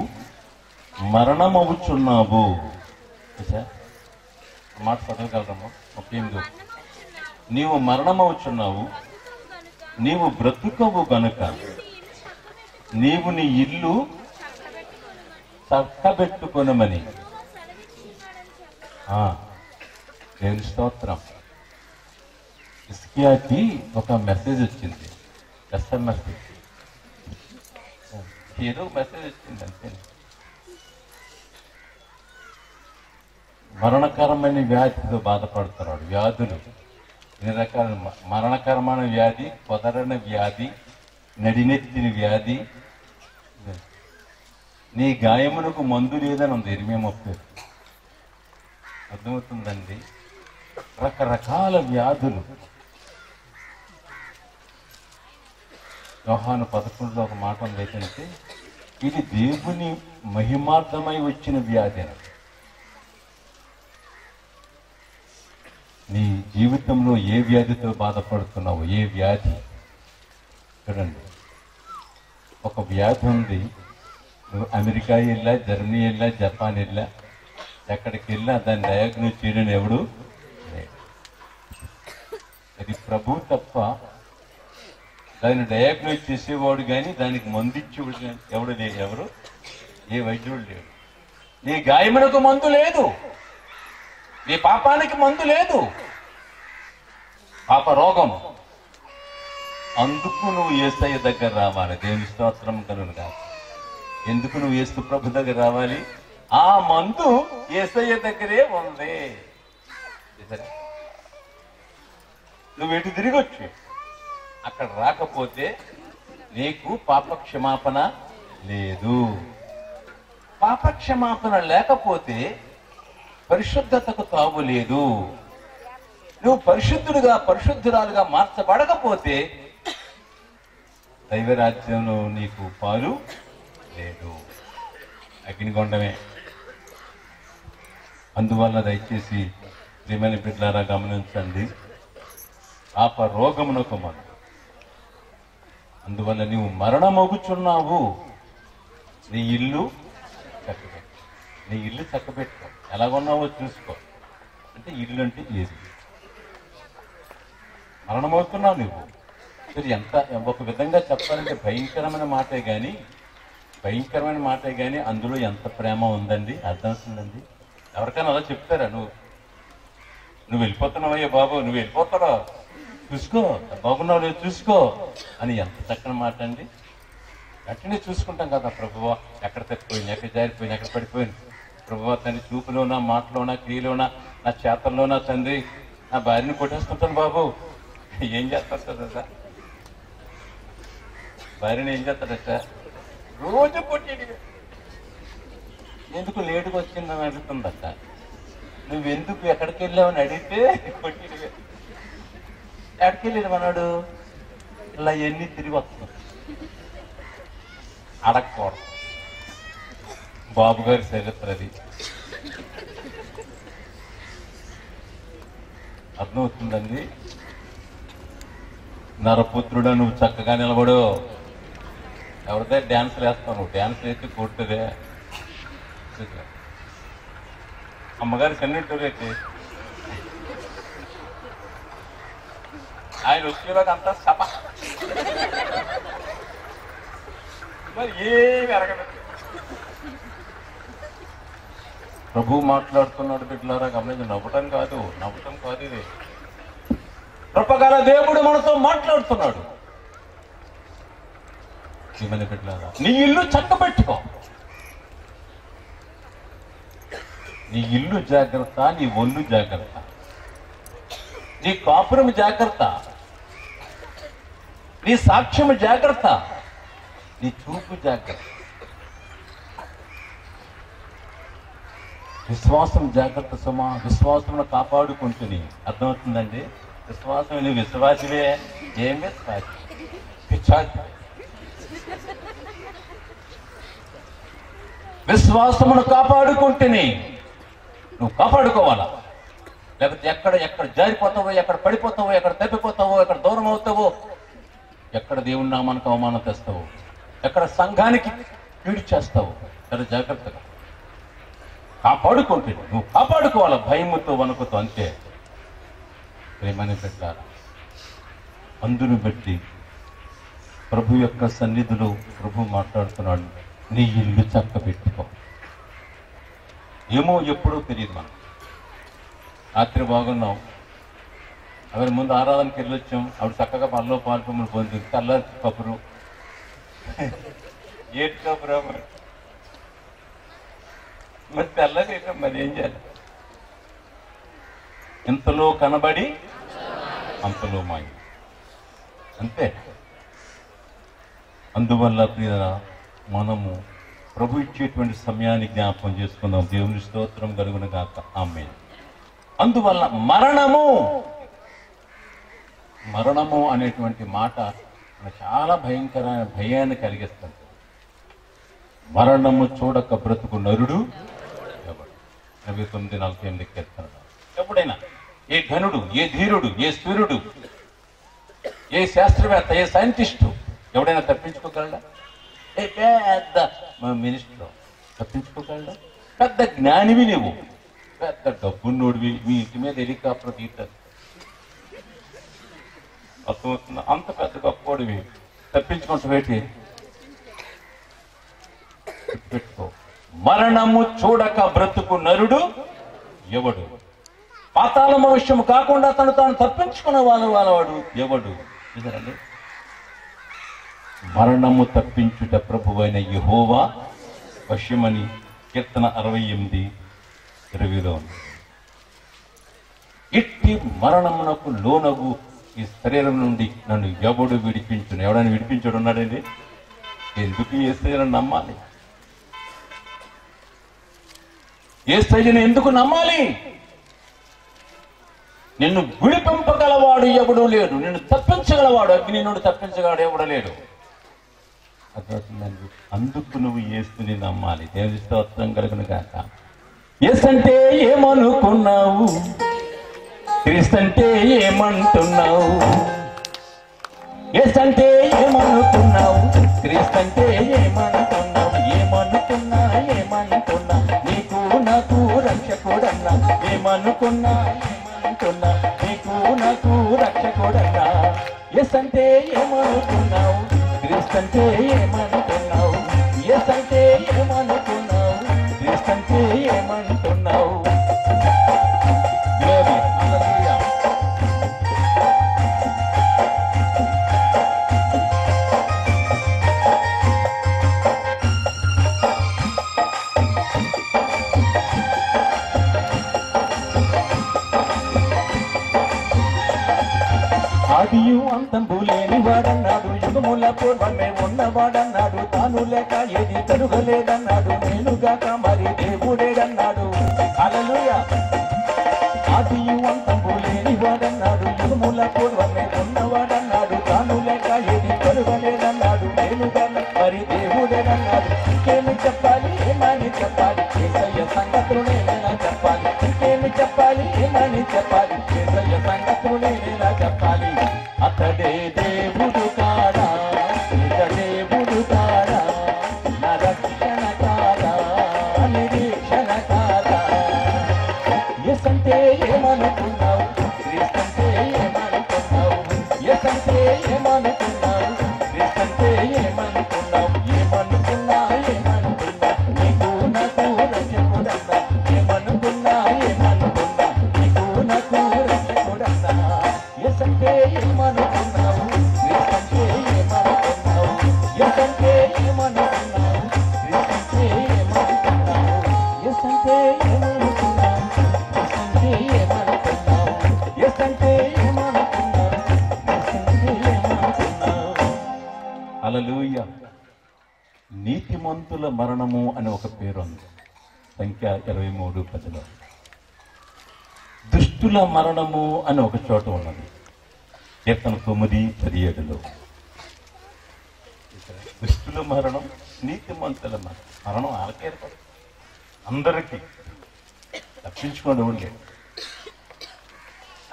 మరణమవుచున్నావు. మాట చదవగలరమ్మా? 38. నీవు మరణమవుచున్నావు, నీవు బ్రతుకవు గనుక నీవు నీ ఇల్లు చక్కబెట్టుకొనమని. దేవుని స్తోత్రం. ఇస్కియాకి ఒక మెసేజ్ వచ్చింది, SMS, ఏదో మెసేజ్ వచ్చింది అంతే. మరణకరమైన వ్యాధితో బాధపడుతున్నాడు. వ్యాధులు ఎన్ని రకాల మరణకరమైన వ్యాధి, కుదరని వ్యాధి, నడినెత్తిన వ్యాధి. నీ గాయమునకు మందు లేదని ఉంది ఇర్మియా 30. అర్థమవుతుందండి? రకరకాల వ్యాధులు. యోహాను 11లో ఒక మాట ఉంది ఏంటంటే, ఇది దేవుని మహిమార్థమై వచ్చిన వ్యాధి అని. నీ జీవితంలో ఏ వ్యాధితో బాధపడుతున్నావు, ఏ వ్యాధి? చూడండి, ఒక వ్యాధి ఉంది. నువ్వు అమెరికా వెళ్ళా, జర్మనీ వెళ్ళా, జపాన్ వెళ్ళా, ఎక్కడికి వెళ్ళా దాన్ని డయాగ్నోజ్ చేయడం ఎవడు లేదు. అది ప్రభు తప్ప దాన్ని డయాగ్నోజ్ చేసేవాడు కానీ దానికి మందిచ్చేవాడు కానీ ఎవడు లేదు. ఎవరు? ఏ వైద్యుడు లేడు. నీ గాయమునకు మందు లేదు, నీ పాపానికి మందు లేదు, పాప రోగం. అందుకు నువ్వు యేసయ్య దగ్గర రావాలి. దేవుని స్తోత్రం కలుగును గాక. ఎందుకు నువ్వు యేసు ప్రభు దగ్గర రావాలి? ఆ మందు యేసయ్య దగ్గరే ఉంది. నువ్వు ఎటు తిరిగొచ్చు, అక్కడ రాకపోతే నీకు పాప క్షమాపణ లేదు. పాప క్షమాపణ లేకపోతే పరిశుద్ధతకు తావు లేదు. నువ్వు పరిశుద్ధుడుగా, పరిశుద్ధురాలుగా మార్చబడకపోతే దైవరాజ్యంలో నీకు పాలు లేదు, అగ్నిగొండమే. అందువల్ల దయచేసి ప్రియమైన బిడ్డలారా గమనించండి, పాప రోగమునకు మందు. అందువల్ల నీవు మరణమగుచున్నావు. నీ ఇల్లు చక్కబెట్టు, నీ ఇల్లు చక్కబెట్టుకో. ఎలాగున్నావో చూసుకో. అంటే ఇల్లు అంటే ఏది? మరణమవుతున్నావు నువ్వు. సరే, ఎంత ఒక విధంగా చెప్పాలంటే భయంకరమైన మాటే కానీ అందులో ఎంత ప్రేమ ఉందండి, అర్థమవుతుందండి. ఎవరికైనా అలా చెప్తారా? నువ్వు వెళ్ళిపోతున్నావయ్యా బాబు, నువ్వు వెళ్ళిపోతారా, చూసుకో, బాగున్నావు లేదు చూసుకో అని ఎంత చక్కని మాట అండి. వెంటనే చూసుకుంటాం కదా, ప్రభువా ఎక్కడ తప్పిపోయింది, ఎక్కడ జారిపోయింది, ఎక్కడ పడిపోయింది, ప్రభువా తండ్రి చూపులోనా, మాటలోనా, క్రియలోనా, నా చేతల్లోనా తండ్రి నా భార్యని కొట్టేస్తుంటాను బాబు. ఏం చేస్తారు కదా భార్యని, ఏం చేస్తాడట? రోజు కొట్టేది. ఎందుకు లేటుగా వచ్చిందని అడుగుతుందట. నువ్వెందుకు ఎక్కడికి వెళ్ళావని అడిగితే కొట్టేది. ఎక్కడికి వెళ్ళాడు అన్నాడు, ఇలా ఎన్ని తిరిగి వస్తుంది. అడగకూడదు. బాబు గారి చరిత్ర అది. అర్థమవుతుందండి? నరపుత్రుడా నువ్వు చక్కగా నిలబడు. ఎవరిదే డ్యాన్సులు వేస్తావు, నువ్వు డ్యాన్స్ వేసి కొట్టుదే. అమ్మగారి సన్నిహితులైతే ఆయన వచ్చేలాగా అంతా సభ మరి ఏమి అరగదు. ప్రభు మాట్లాడుతున్నాడు బిడ్డలారా గమనించి. నవ్వటం కాదు ఇది. కృపగల దేవుడు మనతో మాట్లాడుతున్నాడు. ఏమని పెట్టారా? నీ ఇల్లు చక్కబెట్టుకో. నీ ఇల్లు జాగ్రత్త, నీ ఒళ్ళు జాగ్రత్త, నీ కాపురం జాగ్రత్త, నీ సాక్ష్యం జాగ్రత్త, నీ చూపు జాగ్రత్త, విశ్వాసం జాగ్రత్త సుమా. విశ్వాసమును కాపాడుకుంటుని. అర్థమవుతుందండి? విశ్వాసం, నువ్వు విశ్వాసమే. ఏం విశ్వాసం? పిచ్చాచి. విశ్వాసమును కాపాడుకుంటుని. నువ్వు కాపాడుకోవాలా, లేకపోతే ఎక్కడ జారిపోతావో, ఎక్కడ పడిపోతావో, ఎక్కడ తప్పిపోతావో, ఎక్కడ దూరం అవుతావో, ఎక్కడ దేవుని నామానికి అవమానం తెస్తావు, ఎక్కడ సంఘానికి కీడు చేస్తావు. చాలా జాగ్రత్తగా కాపాడుకుంటుంది. నువ్వు కాపాడుకోవాలా, భయముతో వణుకుతో. అంతే. ప్రేమని పెట్టారా? అందును బట్టి ప్రభు యొక్క సన్నిధిలో ప్రభు మాట్లాడుతున్నాడు, నీ ఇల్లు చక్కబెట్టుకో. ఏమో ఎప్పుడో తెలియదు. మనం రాత్రి బాగున్నాం, ఆవిడ ముందు ఆరాధనకి వెళ్ళొచ్చాం. ఆవిడ చక్కగా పనిలో పాల్పొమ్మలు పొందుతుంది. తెల్లారి కబురు, ఏటి కబురా మరి తెల్లది మరి ఏం చేయాలి? ఇంతలో కనబడి అంతలో మాయ. అంతే. అందువల్ల ప్రియరా, మనము ప్రభు ఇచ్చేటువంటి సమయాన్ని జ్ఞాపకం చేసుకుందాం. దేవుని స్తోత్రం కలుగును గాక. ఆమేన్. అందువల్ల మరణము అనేటువంటి మాట చాలా భయంకరమైన భయాన్ని కలిగిస్తుంది. మరణము చూడక బ్రతుకు నరుడు ఎవడు? 29:48 కీర్తన. ఎప్పుడైనా ఏ ఘనుడు, ఏ ధీరుడు, ఏ సూర్యుడు, ఏ శాస్త్రవేత్త, ఏ సైంటిస్టు ఎవడైనా తప్పించుకోగలడా? ఏ పెద్ద మినిస్టర్ తప్పించుకోగలడా? పెద్ద జ్ఞానివి నువ్వు, పెద్ద డబ్బున్నోడివి, మీ ఇంటి మీద హెలికాప్టర్ తీస్తారు, అర్థమవుతుందా? అంత పెద్ద గొప్పోడివి, తప్పించుకుంటూ పెట్టుకో. మరణము చూడక బ్రతుకు నరుడు ఎవడు? పాతాళ భవిష్యము కాకుండా తను తాను తప్పించుకున్న వాళ్ళవాడు ఎవడు? ఇదండి, మరణము తప్పించుట ప్రభువైన యెహోవా వశ్యమని కీర్తన 68:20 ఉంది. ఇట్టి మరణమునకు లోనగు ఈ శరీరం నుండి నన్ను ఎవడు విడిపించును? ఎవడని విడిపించాడు ఉన్నాడండి? ఎందుకు యేసయ్యను నమ్మాలి? యేసయ్యను ఎందుకు నమ్మాలి? నిన్ను విడిపింపగలవాడు ఎవడూ లేడు. నిన్ను తప్పించగలవాడు, అగ్ని నుండి తప్పించగలవాడు ఎవడూ లేడు. అర్థమవుతుందండి? అందుకు నువ్వు యేసుని నమ్మాలి. దేవుని స్తోత్రం కలుగును గాక. యేసు అంటే ఏమనుకున్నావు? క్రీస్తు అంటే ఏమంటున్నావు? యేసు అంటే ఏమనుకున్నావు? క్రీస్తు అంటే ఏమంటున్నావు? ఏమనుకున్నా నీకు నాకు రక్షకుడన్నా. ఏమనుకున్నా నీకు నాకు రక్షకుడన్నా. యేసు అంటే ఏమనుకున్నావు? క్రీస్తు అంటే ఏమనుకున్నావు? యేసు అంటే ఏమనుకున్నావు? క్రీస్తు అంటే ఏమంటున్నావు? ఆదియు అంతంబు లేని వాడన్నాడు, యుగముల పూర్వమే ఉన్నవాడన్నాడు, తాను లేక ఏది జరగలేదన్నాడు, నేనుగాక మరి దేవుడేడన్నాడు. హల్లెలూయా. ఆదియు అంతంబు లేని వాడన్నాడు, యుగముల పూర్వమే ఉన్నవాడన్నాడు, తాను లేక ఏది జరగలేదన్నాడు, నేనుగాక మరి దేవుడేడన్నాడు. ఇంకేమి చెప్పాలి, ఏమని చెప్పాలి? యేసయ్య సంగతులు నేనేలా చెప్పాలి? ఇంకేమి చెప్పాలి, ఏమని చెప్పాలి? యేసయ్య సంగతులు నేనేలా చెప్పాలి? అతడే దేవుడు కాడా, ఇక దేవుడు కాడా, నా రక్షణ కాదా, నిరీక్షణ కాదా? యేసు అంటే ఏమనుకున్నావు? క్రీస్తు అంటే ఏమనుకున్నావు? యేసు అంటే ఏమనుకున్నావు? క్రీస్తు అంటే ఏమనుకున్నావు? ఏమనుకున్నా నీకు నాకు అంటే ఏమనుకున్నాం, ఎస్ అంటే ఏమనుకున్నాం, ఎస్ అంటే ఏమనుకున్నాం, ఎస్ అంటే ఏమనుకున్నాం. హల్లెలూయా. నీతిమంతుల మరణము అని ఒక పేరు ఉంది, సంఖ్య 23:10. దుష్టుల మరణము అని ఒక చోట ఉన్నది, కీర్తన 9:17. దుష్టుల మరణం, నీతిమంతుల మరణం ఆలకే అందరికీ తప్పించుకోండి ఉండే.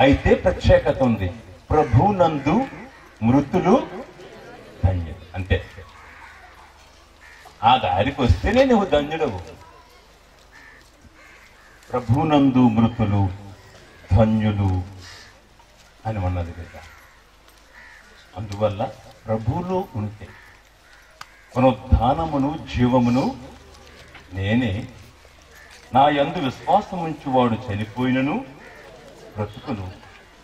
అయితే ప్రత్యేకత ఉంది, ప్రభునందు మృతులు ధన్యులు. అంతే, ఆ దారికి వస్తేనే నువ్వు ధన్యుడవు. ప్రభునందు మృతులు ధన్యులు అని ఉన్నది కదా. అందువల్ల ప్రభువులో ఉంటే పునరుద్ధానమును జీవమును నేనే, నా యందు విశ్వాసం ఉంచువాడు చనిపోయినను బ్రతుకును,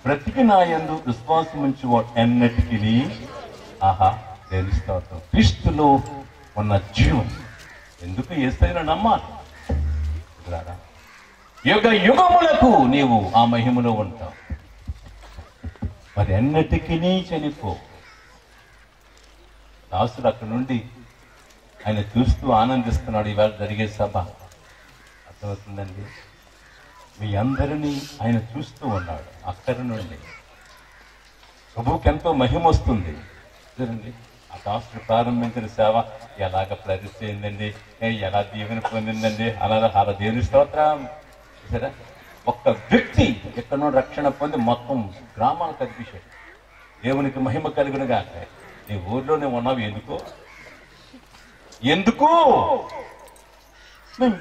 బ్రతికి నా యందు విశ్వాసం ఉంచువాడు ఎన్నటికీ. ఆహా, దేవుని స్తోత్రం. క్రీస్తులో ఉన్న జీవం. ఎందుకు యేసయ్యను నమ్మాలి? యుగ యుగములకు నీవు ఆ మహిమలో ఉంటావు. మరి ఎన్నటికీ చనిపో. దాసుడు అక్కడి నుండి ఆయన చూస్తూ ఆనందిస్తున్నాడు. ఇవాళ జరిగే సభ అర్థమవుతుందండి. మీ అందరినీ ఆయన చూస్తూ ఉన్నాడు అక్కడి నుండి. ప్రభువుకి ఎంతో మహిమ వస్తుంది. చూడండి, ఆ దాసుడు ప్రారంభించిన సేవ ఎలాగ ప్రతిష్ఠయిందండి, ఎలా దీవెన పొందిందండి. అలా దేవుని స్తోత్రం. సరే, ఒక్క వ్యక్తి ఎక్కడో రక్షణ పొంది మొత్తం గ్రామాలకు అనిపించాడు. దేవునికి మహిమ కలుగునుగా. నీ ఊర్లోనే ఉన్నావు. ఎందుకు మేము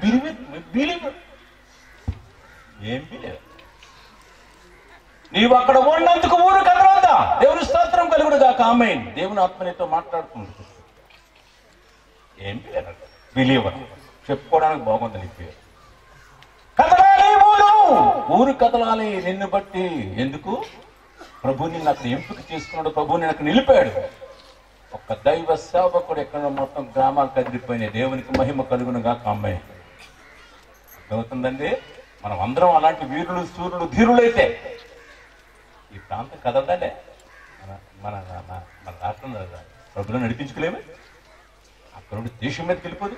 ఏం బిలీవ్? నీవు అక్కడ ఉన్నందుకు ఊరు కదలొద్దా? దేవుని స్తోత్రం కలుగునుగా. ఆమేన్. దేవుని ఆత్మనితో మాట్లాడుతుంది. ఏం బిలీవర్ చెప్పుకోవడానికి బాగుంది. నీ పేరు కదలాలి, ఊరు కదలాలి నిన్ను బట్టి. ఎందుకు? ప్రభు నిన్ను అక్కడ ఎంపిక చేసుకున్నాడు. ప్రభు నిన్ను అక్కడ నిలిపాడు. ఒక్క దైవ సేవకుడు ఎక్కడ మొత్తం గ్రామాలు కదిలిపోయినాయి. దేవునికి మహిమ కలుగునుగా. అమ్మాయి అర్థమవుతుందండి. మనం అందరం అలాంటి వీరులు, సూర్యులు, ధీరులైతే ఈ ప్రాంతం కదలలే. మన మన రాష్ట్రం ప్రభుత్వం నడిపించుకోలేమే. అక్కడ నుండి దేశం మీదకి వెళ్ళిపోదు.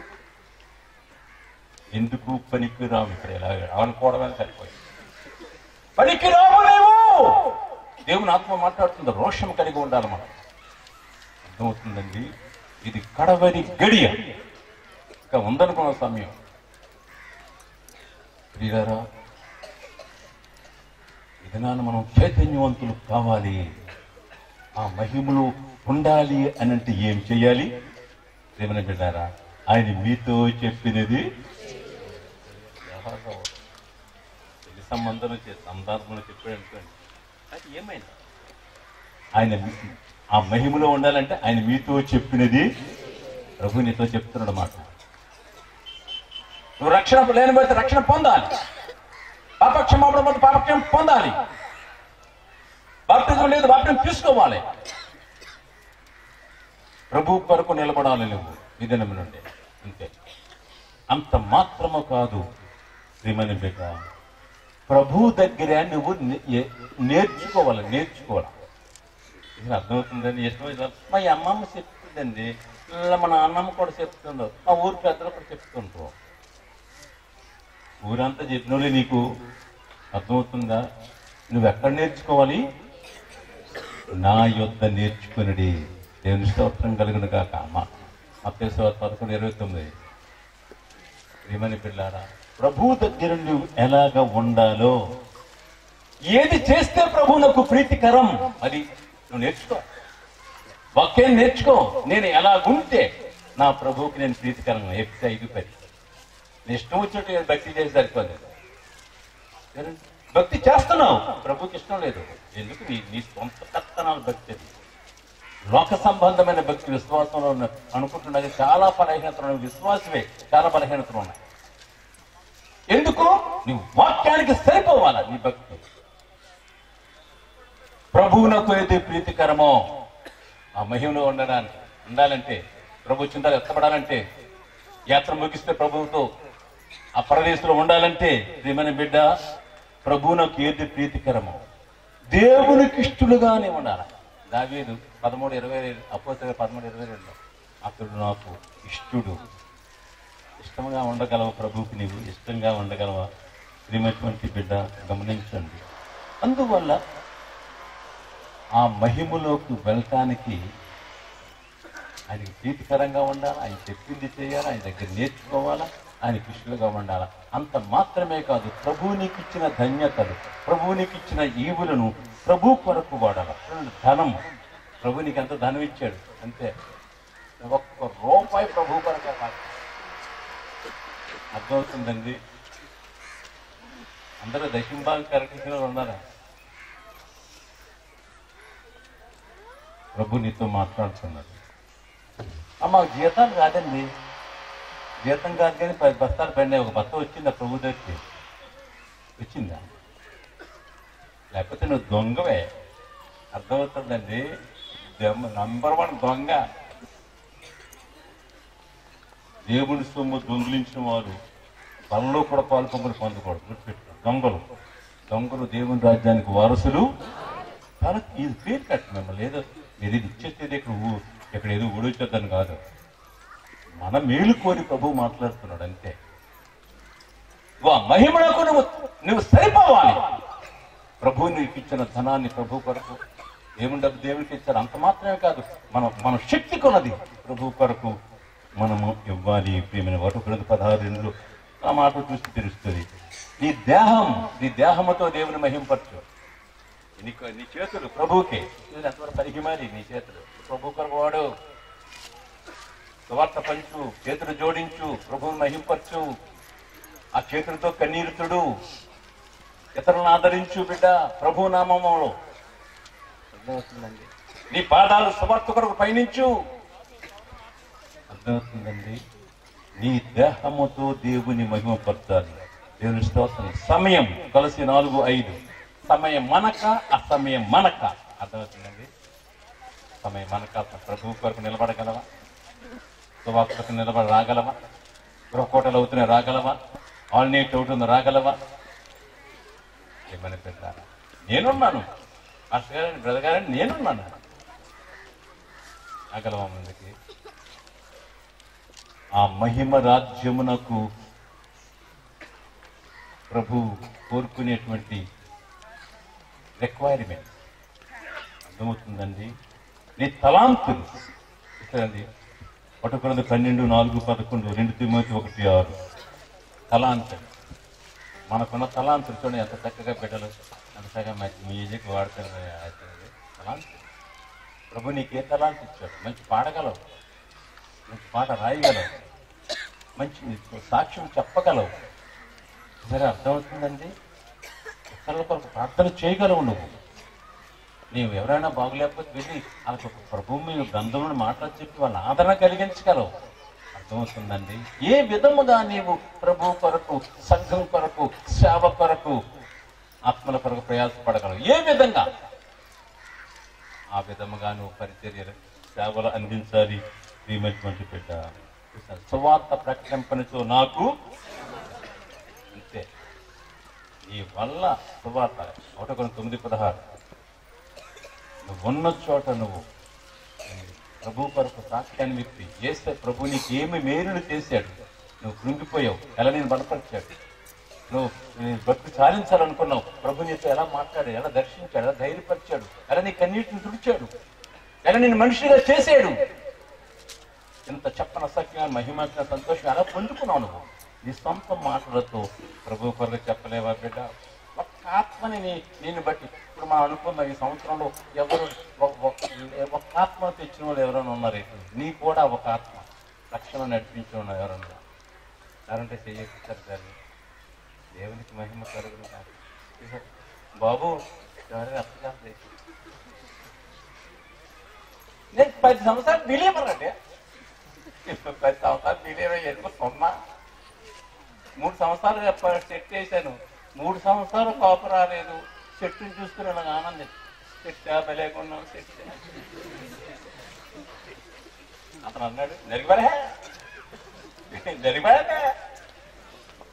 ఎందుకు పనికి రాము? ఇక్కడ ఎలా అనుకోవడమే సరిపోయింది. పనికి రావలేము. దేవుని ఆత్మ మాట్లాడుతుంది. రోషం కలిగి ఉండాలి మనం. అర్థమవుతుందండి. ఇది కడవరి గడియ. ఇంకా ఉందనుకున్న సమయం. ప్రియులారా, విధానాన్ని మనం చైతన్యవంతులు కావాలి. ఆ మహిమలు ఉండాలి అని అంటే ఏం చెయ్యాలి? ఏమైనా బిడ్డారా, ఆయన మీతో చెప్పినది సంబంధం సందర్భంలో చెప్పాడు అనుకోండి. అది ఏమైంది? ఆయన ఆ మహిమలో ఉండాలంటే ఆయన మీతో చెప్పినది ప్రభు నీతో చెప్తున్నాడు మాట. నువ్వు రక్షణ లేని పోతే రక్షణ పొందాలి. పాపక్షమాపణ పోతే పాపక్షం పొందాలి. బాప్టిజం లేదు, బాప్టిజం తీసుకోవాలి. ప్రభు కొరకు నిలబడాలి నువ్వు ఈ దినం నుండి. అంతే. అంత మాత్రము కాదు శ్రీమని బిడ్డ, ప్రభు దగ్గర నువ్వు నేర్చుకోవాలి. ఇది అర్థమవుతుందండి. ఎಷ್ಟో మా అమ్మమ్మ చెప్తుందండి, మా నాన్నమ్మ కూడా చెప్తుండ్రు, మా ఊరు పెద్దలు కూడా చెప్తుండ్రు. ఊరంతా చెప్పినోళ్ళే నీకు అర్థమవుతుందా? నువ్వు ఎక్కడ నేర్చుకోవాలి? నా యొద్ద నేర్చుకుని. దేవుని స్తోత్రం కలుగును గాక. మత్తయి 11:29. ప్రియమైన పిల్లారా, ప్రభు దగ్గర నువ్వు ఎలాగ ఉండాలో, ఏది చేస్తే ప్రభువునకు ప్రీతికరం అది నువ్వు నేర్చుకో. వాక్యం నేర్చుకో. నేను ఎలాగుంటే నా ప్రభువుకి నేను ప్రీతికరం. ఎక్కితే 5-10 నీ ఇష్టం వచ్చినట్టు నేను భక్తి చేసి సరిపోలేదు. భక్తి చేస్తున్నావు, ప్రభుకి ఇష్టం లేదు. ఎందుకు? నీ సొంత కర్తనాలు భక్తి. లోక సంబంధమైన భక్తి విశ్వాసంలో అనుకుంటున్నది చాలా బలహీనతలు ఉన్నాయి. విశ్వాసమే చాలా బలహీనతలు ఉన్నాయి. ఎందుకు? నీ వాక్యానికి సరిపోవాలా నీ భక్తి. ప్రభువునకు అయితే ప్రీతికరమో ఆ మహిమలో ఉండాలంటే, ప్రభు చింతలు ఎత్తపడాలంటే, యాత్ర ముగిస్తే ప్రభువుతో ఆ పరదేశంలో ఉండాలంటే ప్రియమైన బిడ్డ ప్రభువునకు ఏది ప్రీతికరమో దేవునికి ఇష్టలుగానే ఉండాలి. దావీదు 13:22 అపోస్తలుల 13:22 అతడు నాకు ఇష్టడు. ఇష్టంగా ఉండగలవా ప్రభువుకి? నీవు ఇష్టంగా ఉండగలవా? ప్రియమైనటువంటి బిడ్డ గమనించండి. అందువల్ల ఆ మహిమలోకి వెళ్ళటానికి ఆయనకి ప్రీతికరంగా ఉండాలి, ఆయన చెప్పింది చేయాలి, ఆయన దగ్గర నేర్చుకోవాలా, ఆయన ఇష్టలుగా ఉండాలి. అంత మాత్రమే కాదు, ప్రభువు నీకు ఇచ్చిన ధన్యతలు, ప్రభువు నీకు ఇచ్చిన ఈవులను ప్రభు కొరకు వాడాలి. ధనం, ప్రభు నీకు ఎంత ధనం ఇచ్చాడు అంతే, ఒక్క రూపాయి ప్రభు కొరకే కాదు. అర్థమవుతుందండి? అందరూ దశంభాగం కరెక్ట్గా ఉండాలి. ప్రభు నీతో మాట్లాడుతున్నాడు. మాకు జీతాలు కాదండి, జీతం కాదు కానీ 10 బస్తాలు పడినాయి. ఒక బస్తా వచ్చిందా ప్రభు దగ్గరికి? వచ్చిందా? లేకపోతే నువ్వు దొంగవే. అర్థమవుతుందండి? నంబర్ 1 దొంగ. దేవుడి సొమ్ము దొంగిలించిన వారు పనుల్లో కూడా పాల్పొంగులు పొందకూడదు. గుర్తుపెట్టుకో, దొంగలు దేవుని రాజ్యానికి వారసులు. ఇది పేరు కట్టు మిమ్మల్ని ఏదో ఏది ఇచ్చేసేది ఇక్కడ ఏదో ఊడొచ్చేద్దని కాదు. మన మేలు కోరి ప్రభు మాట్లాడుతున్నాడు అంతే. మహిమలకు నువ్వు సరిపోవాలి. ప్రభు నీకు ఇచ్చిన ధనాన్ని ప్రభు కొరకు, దేవుని డబ్బు దేవునికి ఇచ్చారు. అంత మాత్రమే కాదు, మన శక్తి కొన్నది ప్రభు కొరకు మనము ఇవ్వాలి. ప్రియమైన 1:16 ఆ మాట చూసి తెలుస్తుంది. నీ దేహముతో దేవుని మహింపరచు. నీ చేతులు ప్రభువుకే. ఎంతవరకు పరిహిమాలి నీ చేతులు ప్రభు కొరకు వాడు. సువార్త పంచు, చేతులు జోడించు, ప్రభువుని మహింపరచు. ఆ చేతులతో కన్నీరుతుడు, ఇతరులను ఆదరించు బిడ్డ ప్రభు నామములో. అర్థమవుతుందండి? నీ పాదాలు సువార్త కొరకు పయనించు. అర్థమవుతుందండి? నీ దేహముతో దేవుని మహిమపరచాలి. దేవుని స్తోత్రం. సమయం కొలసి 4:5. సమయం మనక, అసమయం మనక. అర్థమవుతుందండి? సమయం మనక. ప్రభు కొరకు నిలబడగలవా? సువార్తకు రాగలవా? గృహకోటలు అవుతున్నాయి రాగలవా? ఆల్నేట్ అవుతుంది రాగలవా? ఏమని పెట్టారా? నేనున్నాను. మాస్టర్ గారని, బ్రదర్ గారని నేనున్నాను. రాగలవా ముందుకి? ఆ మహిమ రాజ్యమునకు ప్రభు కోరుకునేటువంటి రిక్వైర్మెంట్. అర్థమవుతుందండి? నీ తలాంతులు ఇక్కడండి 1 Corinthians 12:4-11, 2 తిమోతి 1:6. తలాంతులు, మనకున్న తలాంతులు చూడండి ఎంత చక్కగా బిడ్డలు అంతగా మ్యూజిక్ వాడుతున్నారు. తలాంతులు ప్రభు నీకు ఏ తలాంతు ఇచ్చాడు? మంచి పాడగలవు, మంచి పాట రాయగలవు, మంచి సాక్ష్యం చెప్పగలవు. సరే, అర్థమవుతుందండి? ఇతరుల కొరకు ప్రార్థన చేయగలవు. నీవు ఎవరైనా బాగులేకపోతే వెళ్ళి వాళ్ళకి ఒక ప్రభు మీద గ్రంథంలో మాట్లాడి చెప్పి వాళ్ళ ఆదరణ కలిగించగలవు. అర్థమవుతుందండి? ఏ విధముగా నీవు ప్రభు కొరకు, సంఘం కొరకు, సేవ కొరకు, ఆత్మల కొరకు ప్రయాసపడగలవు? ఏ విధంగా? ఆ విధముగా నువ్వు పరిచర్య సేవలు అందించాలి. ప్రియమైనటువంటి బిడ్డ, సువార్త ప్రకటింపనితో నాకు అంతే. నీ వల్ల సువార్త 1 Corinthians 9:16. నువ్వు ఉన్న చోట నువ్వు ప్రభు కొరకు సాక్ష్యాన్ని విప్పి చేస్తే ప్రభు నీకు ఏమి మేలులు చేశాడు. నువ్వు కృంగిపోయావు, ఎలా నేను బలపరిచాడు. నువ్వు బతుకు సాధించాలనుకున్నావు, ప్రభు నీతో ఎలా మాట్లాడాడు, ఎలా దర్శించాడు, ఎలా ధైర్యపరిచాడు, ఎలా నీ కన్నీటిని తుడిచాడు, ఎలా నేను మనిషిగా చేశాడు. ఇంత చెప్పన సఖ్యంగా మహిమంచిన సంతోషం ఎలా పొందుకున్నావు నువ్వు నీ సొంత మాటలతో? ప్రభు కొరకు చెప్పలేవా బిడ్డ? ఒక్క ఆత్మని నేను బట్టి ఇప్పుడు మనం అనుకున్న ఈ సంవత్సరంలో ఎవరు ఒక ఆత్మ తెచ్చిన వాళ్ళు ఎవరైనా ఉన్నారు? నీ కూడా ఒక ఆత్మ రక్షణ నడిపించిన వాళ్ళు ఎవరన్నా ఎవరంటే చెయ్యొచ్చారు కానీ దేవునికి మహిమ కలుగును కాదు. బాబు ఎవరైనా అర్థం లేదు. నేను 10 సంవత్సరాలు బిలీవర్ అంటే 10 సంవత్సరాలు బిలీవర్ ఎందుకు 3 సంవత్సరాలు సెట్ చేశాను. 3 సంవత్సరాలు కాపు రాలేదు. చెట్టుని చూసుకుని నాకు ఆనందం. చెట్టు బలేకున్నావు చెట్టు. అతను అన్నాడు జరిగిపడే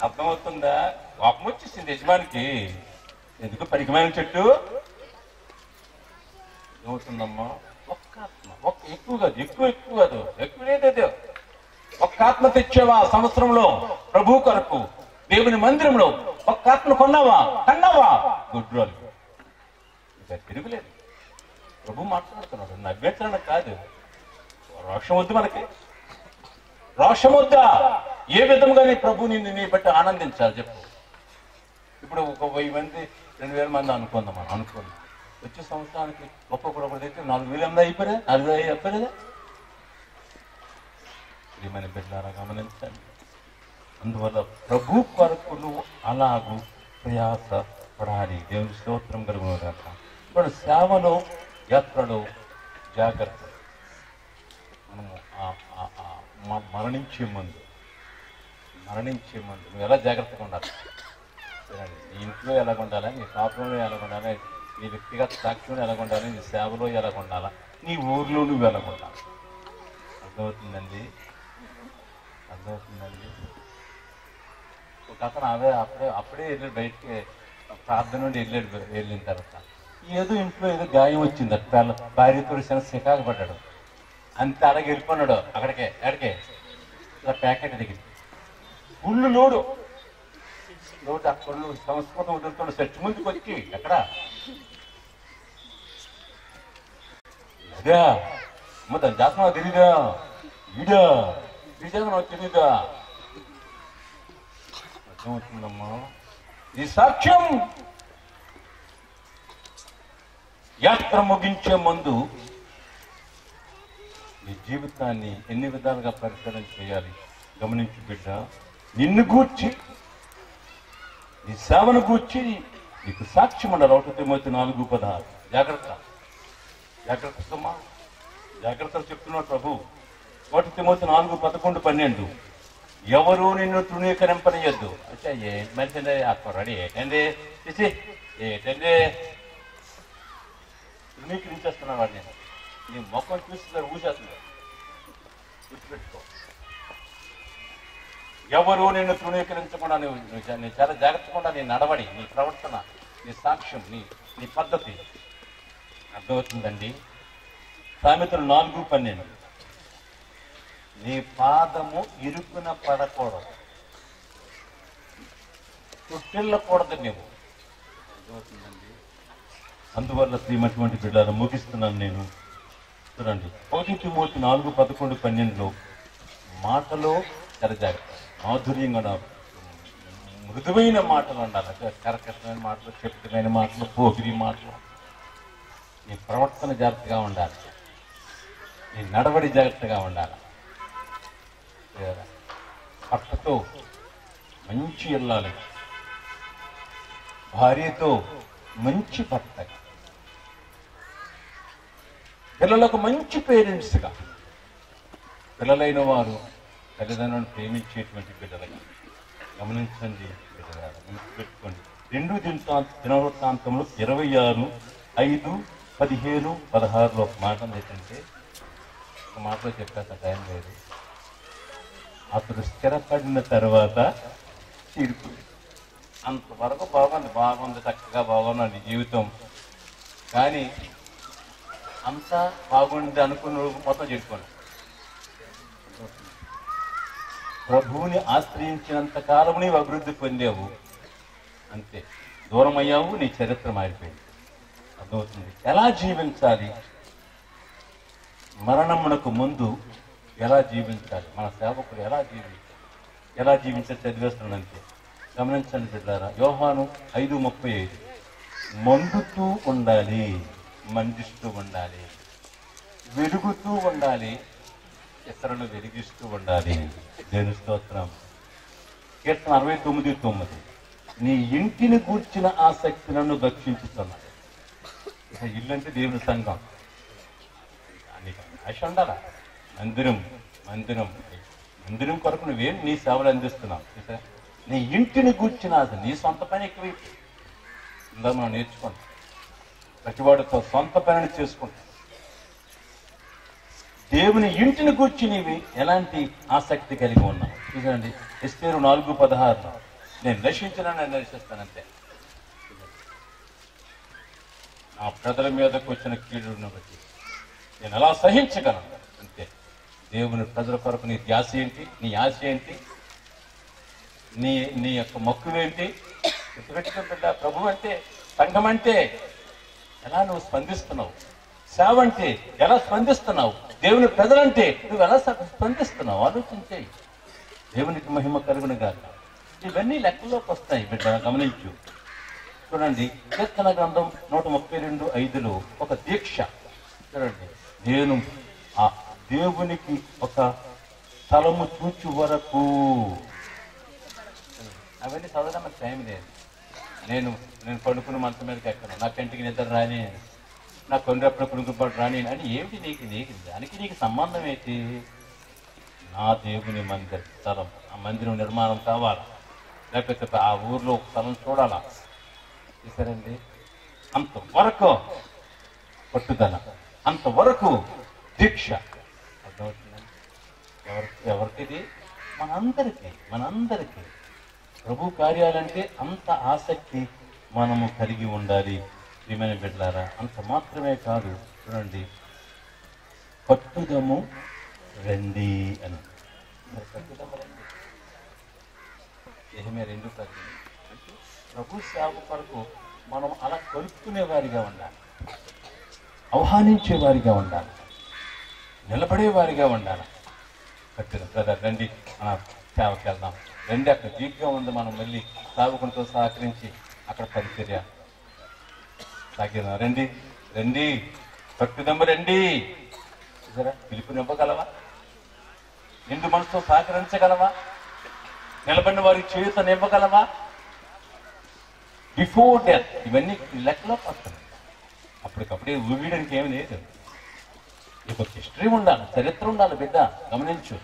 అర్థమవుతుందా? కోపం వచ్చేసింది యజమానికి. ఎందుకు పరికమైన చెట్టు ఏమవుతుందమ్మా? ఒక్క ఆత్మ, ఎక్కువ కాదు, ఎక్కువ లేదేదో ఒక్క ఆత్మ తెచ్చావా సంవత్సరంలో ప్రభు కొరకు దేవుని మందిరంలో? ఒక్క ఆత్మ కన్నావా? గుడ్రోలు ఇక తిరుగులేదు. ప్రభు మాట్లాడుతున్నాడు, నవ్వేట్లన కాదు. రోషం వద్దు మనకి, రోషం వద్దా? ఏ విధంగా నీ ప్రభు నీ బట్టి ఆనందించాలి చెప్పు. ఇప్పుడు ఒక 1000 మంది 2000 మంది అనుకుందాం, మనం అనుకోండి. వచ్చే సంవత్సరానికి ఒక్కొక్కరు దగ్గర 4000 అయిపోయా, 4000 అయిపోలేదా? ఏమని బిడ్డలారా గమనించండి. అందువల్ల ప్రభు కొరకు నువ్వు అలాగూ ప్రయాస పడాలి. దేవుని స్తోత్రం కలుగునుగాక. ఇప్పుడు సేవలో, యాత్రలో జాగ్రత్త. మనము మరణించే ముందు నువ్వు ఎలా జాగ్రత్తగా ఉండాలి? నీ ఇంట్లో ఎలాగ ఉండాలి, నీ పాపంలో ఎలాగ ఉండాలి, నీ వ్యక్తిగత సాక్ష్యంలో ఎలాగ ఉండాలి, నీ సేవలో ఎలాగ ఉండాలా, నీ ఊర్లో నువ్వు ఎలాగ ఉండాలి. అర్థమవుతుందండి? ఒక అతను అప్పుడే వెళ్ళాడు బయటికి, ప్రార్థన నుండి వెళ్ళిన తర్వాత ఏదో ఇంట్లో ఏదో గాయం వచ్చింది. భార్యతో సికాకు పడ్డాడు. అంతే అలాగే వెళ్ళిపోన్నాడు ఎక్కడికే ఇలా ప్యాకెట్ దిగింది. ఫుల్ లోడు అక్కడ సంస్కృతం వదులుతున్న చర్చి ముందుకు వచ్చి ఎక్కడ అదే దాని చేస్తున్నావు తెలీదా? వీడా నాకు తెలీదా? అర్థమవుతుందమ్మా? ఈ సాక్ష్యం యాత్ర ముగించే ముందు నీ జీవితాన్ని ఎన్ని విధాలుగా పరిశీలన చేయాలి గమనించు బిడ్డ. నిన్ను గూర్చి, నీ సేవను గూర్చి నీకు సాక్ష్యం ఉండాలి. 1 తిమోతి 4:16. జాగ్రత్త సుమా, జాగ్రత్తలు చెప్తున్నాడు ప్రభు. 1 తిమోతి 4:11, 12. ఎవరు నిన్ను తృణీకరింపనియద్దు. అంటే ఏంటంటే అక్కడి ఏంటంటే తృణీకరించేస్తున్నాను వాడు. నేను నీ మొక్కను చూస్తున్నారు, ఊసేస్తున్నారు. గుర్తుపెట్టుకో, ఎవరు నిన్ను తృణీకరించకుండా నువ్వు చాలా జాగ్రత్తగా నీ నడవడి, నీ ప్రవర్తన, నీ సాక్ష్యం, నీ పద్ధతి. అర్థమవుతుందండి? సామెతలు 4:12. నీ పాదము ఇరుకున పడకూడదు, చుట్టిల్లకూడదు నువ్వు. అర్థమవుతుందండి? అందువల్ల శ్రీమటువంటి బిడ్డలను ముగిస్తున్నాను నేను. చూడండి, 1 తిమోతి 4:11, 12 మాటలో చాలా జాగ్రత్త, మాధుర్యంగా మృదువైన మాటలు ఉండాలి. కరకష్టమైన మాటలు, చెప్పుకమైన మాటలు, పోగిరి మాటలు. నీ ప్రవర్తన జాగ్రత్తగా ఉండాలి, నీ నడవడి జాగ్రత్తగా ఉండాలి. భర్తతో మంచి వెళ్ళాలి, భార్యతో మంచి భర్త, పిల్లలకు మంచి పేరెంట్స్గా, పిల్లలైన వారు తల్లిదండ్రులను ప్రేమించేటువంటి బిడ్డలుగా. గమనించండి బిడ్డలారా, గుర్తుపెట్టుకోండి. 2 దినవృత్తాంతంలో 26, 5, 15, 16 ఒక మాట ఏంటంటే, ఒక మాటలో చెప్పాక టైం లేదు. అతడు స్థిరపడిన తర్వాత తీర్పు. అంతవరకు బాగుంది, చక్కగా బాగున్నది జీవితం. కానీ అంతా బాగుంది అనుకున్న మొత్తం చెప్పుకోండి. ప్రభువుని ఆశ్రయించినంత కాలం నీవు అభివృద్ధి పొందావు, అంతే. దూరం అయ్యావు, నీ చరిత్ర మారిపోయింది. అర్థమవుతుంది? ఎలా జీవించాలి, మరణమునకు ముందు ఎలా జీవించాలి, మన సేవకుడు ఎలా జీవించాలి చదివేస్తున్నానంతే. గమనించండి బిడ్డారా, యోహాను 5:35. మండుతూ ఉండాలి, మండిస్తూ ఉండాలి, వెలుగుతూ ఉండాలి, ఇతరులు వెలిగిస్తూ ఉండాలి. దేవుని స్తోత్రం. కీర్తన 69:9. నీ ఇంటిని గూర్చిన ఆసక్తి నన్ను భక్షించుతున్నాడు. ఇక ఇల్లు అంటే దేవుని సంఘం, నీకు ఆశ ఉండాలా. మందిరం కొరకు నువ్వేం నీ సేవలు అందిస్తున్నావు. నీ ఇంటిని గూర్చిన ఆశ, నీ సొంత పని ఎక్కువైపు ఇందా మనం నేర్చుకుంటాం. ప్రతివాడితో సొంత పనిని చేసుకుంటాం. దేవుని ఇంటిని గూర్చి నీవి ఎలాంటి ఆసక్తి కలిగి ఉన్నావు చూడండి. ఎస్తేరు 4:16. నేను నశించినా నేను నశిస్తానంతే. నా ప్రజల మీదకు వచ్చిన కీడును బట్టి నేను ఎలా సహించగలను అంతే. దేవుని ప్రజల కొరకు నీ ధ్యాస ఏంటి, నీ ఆశ ఏంటి, నీ యొక్క మక్కువేంటి? గుర్తుపెట్టుకో బిడ్డ, ప్రభు అంటే, సంఘం అంటే ఎలా నువ్వు స్పందిస్తున్నావు, సేవ అంటే ఎలా స్పందిస్తున్నావు, దేవుని ప్రజలంటే నువ్వు ఎలా స్పందిస్తున్నావు ఆలోచించేయి. దేవునికి మహిమ కలుగును గాక. ఇవన్నీ లెక్కలోకి వస్తాయి బిడ్డ, గమనించు. చూడండి, కీర్తన గ్రంథం 132:5 ఒక దీక్ష. చూడండి, నేను ఆ దేవునికి ఒక స్థలము చూచు వరకు, అవన్నీ చదవడం నాకు టైం లేదు. నేను పడుకుని మంచం మీదకి ఎక్కను, నా కంటికి నిద్ర రాని, నా కొండప్పుడు కుడుకుపాటు రాని అని ఏమిటి నీకు దానికి నీకు సంబంధం ఏంటి? నా దేవుని మందిర స్థలం, ఆ మందిరం నిర్మాణం కావాలా, లేకపోతే ఆ ఊర్లో ఒక స్థలం చూడాలా. చూసారండి, అంతవరకు పట్టుదల, అంతవరకు దీక్ష. అర్థమవుతుందండి? ఎవరికిది? మనందరికీ ప్రభు కార్యాలంటే అంత ఆసక్తి మనము కలిగి ఉండాలి ప్రియమైన బిడ్డలారా. అంత మాత్రమే కాదు, చూడండి, పట్టుదము రండి అని. పట్టుదము రండి, ఏమే 2 అంటే ప్రభు సేవ కొరకు మనం అలా కలుపుకునే వారిగా ఉండాలి, ఆహ్వానించేవారిగా ఉండాలి, నిలబడేవారిగా ఉండాలి. పట్టుదల బ్రదర్ రండి, మన సేవకి వెళ్దాం రండి, అక్కడ దీప్గా ఉంది, మనం వెళ్ళి సాగుకుంటూ సహకరించి అక్కడ పరిచర్య సాగిద్దాం. రండి, పట్టుదమ్మ రండి. చూసారా, పిలుపునివ్వగలవా? నిండు మనసుతో సహకరించగలవా? నిలబడిన వారికి చేయూతనివ్వగలవా? బిఫోర్ డెత్ ఇవన్నీ లెక్కలో వస్తున్నాయి. అప్పటికప్పుడే ఊగియడానికి ఏమి లేదు. నీకు హిస్టరీ ఉండాలి, చరిత్ర ఉండాలి బిడ్డ, గమనించు.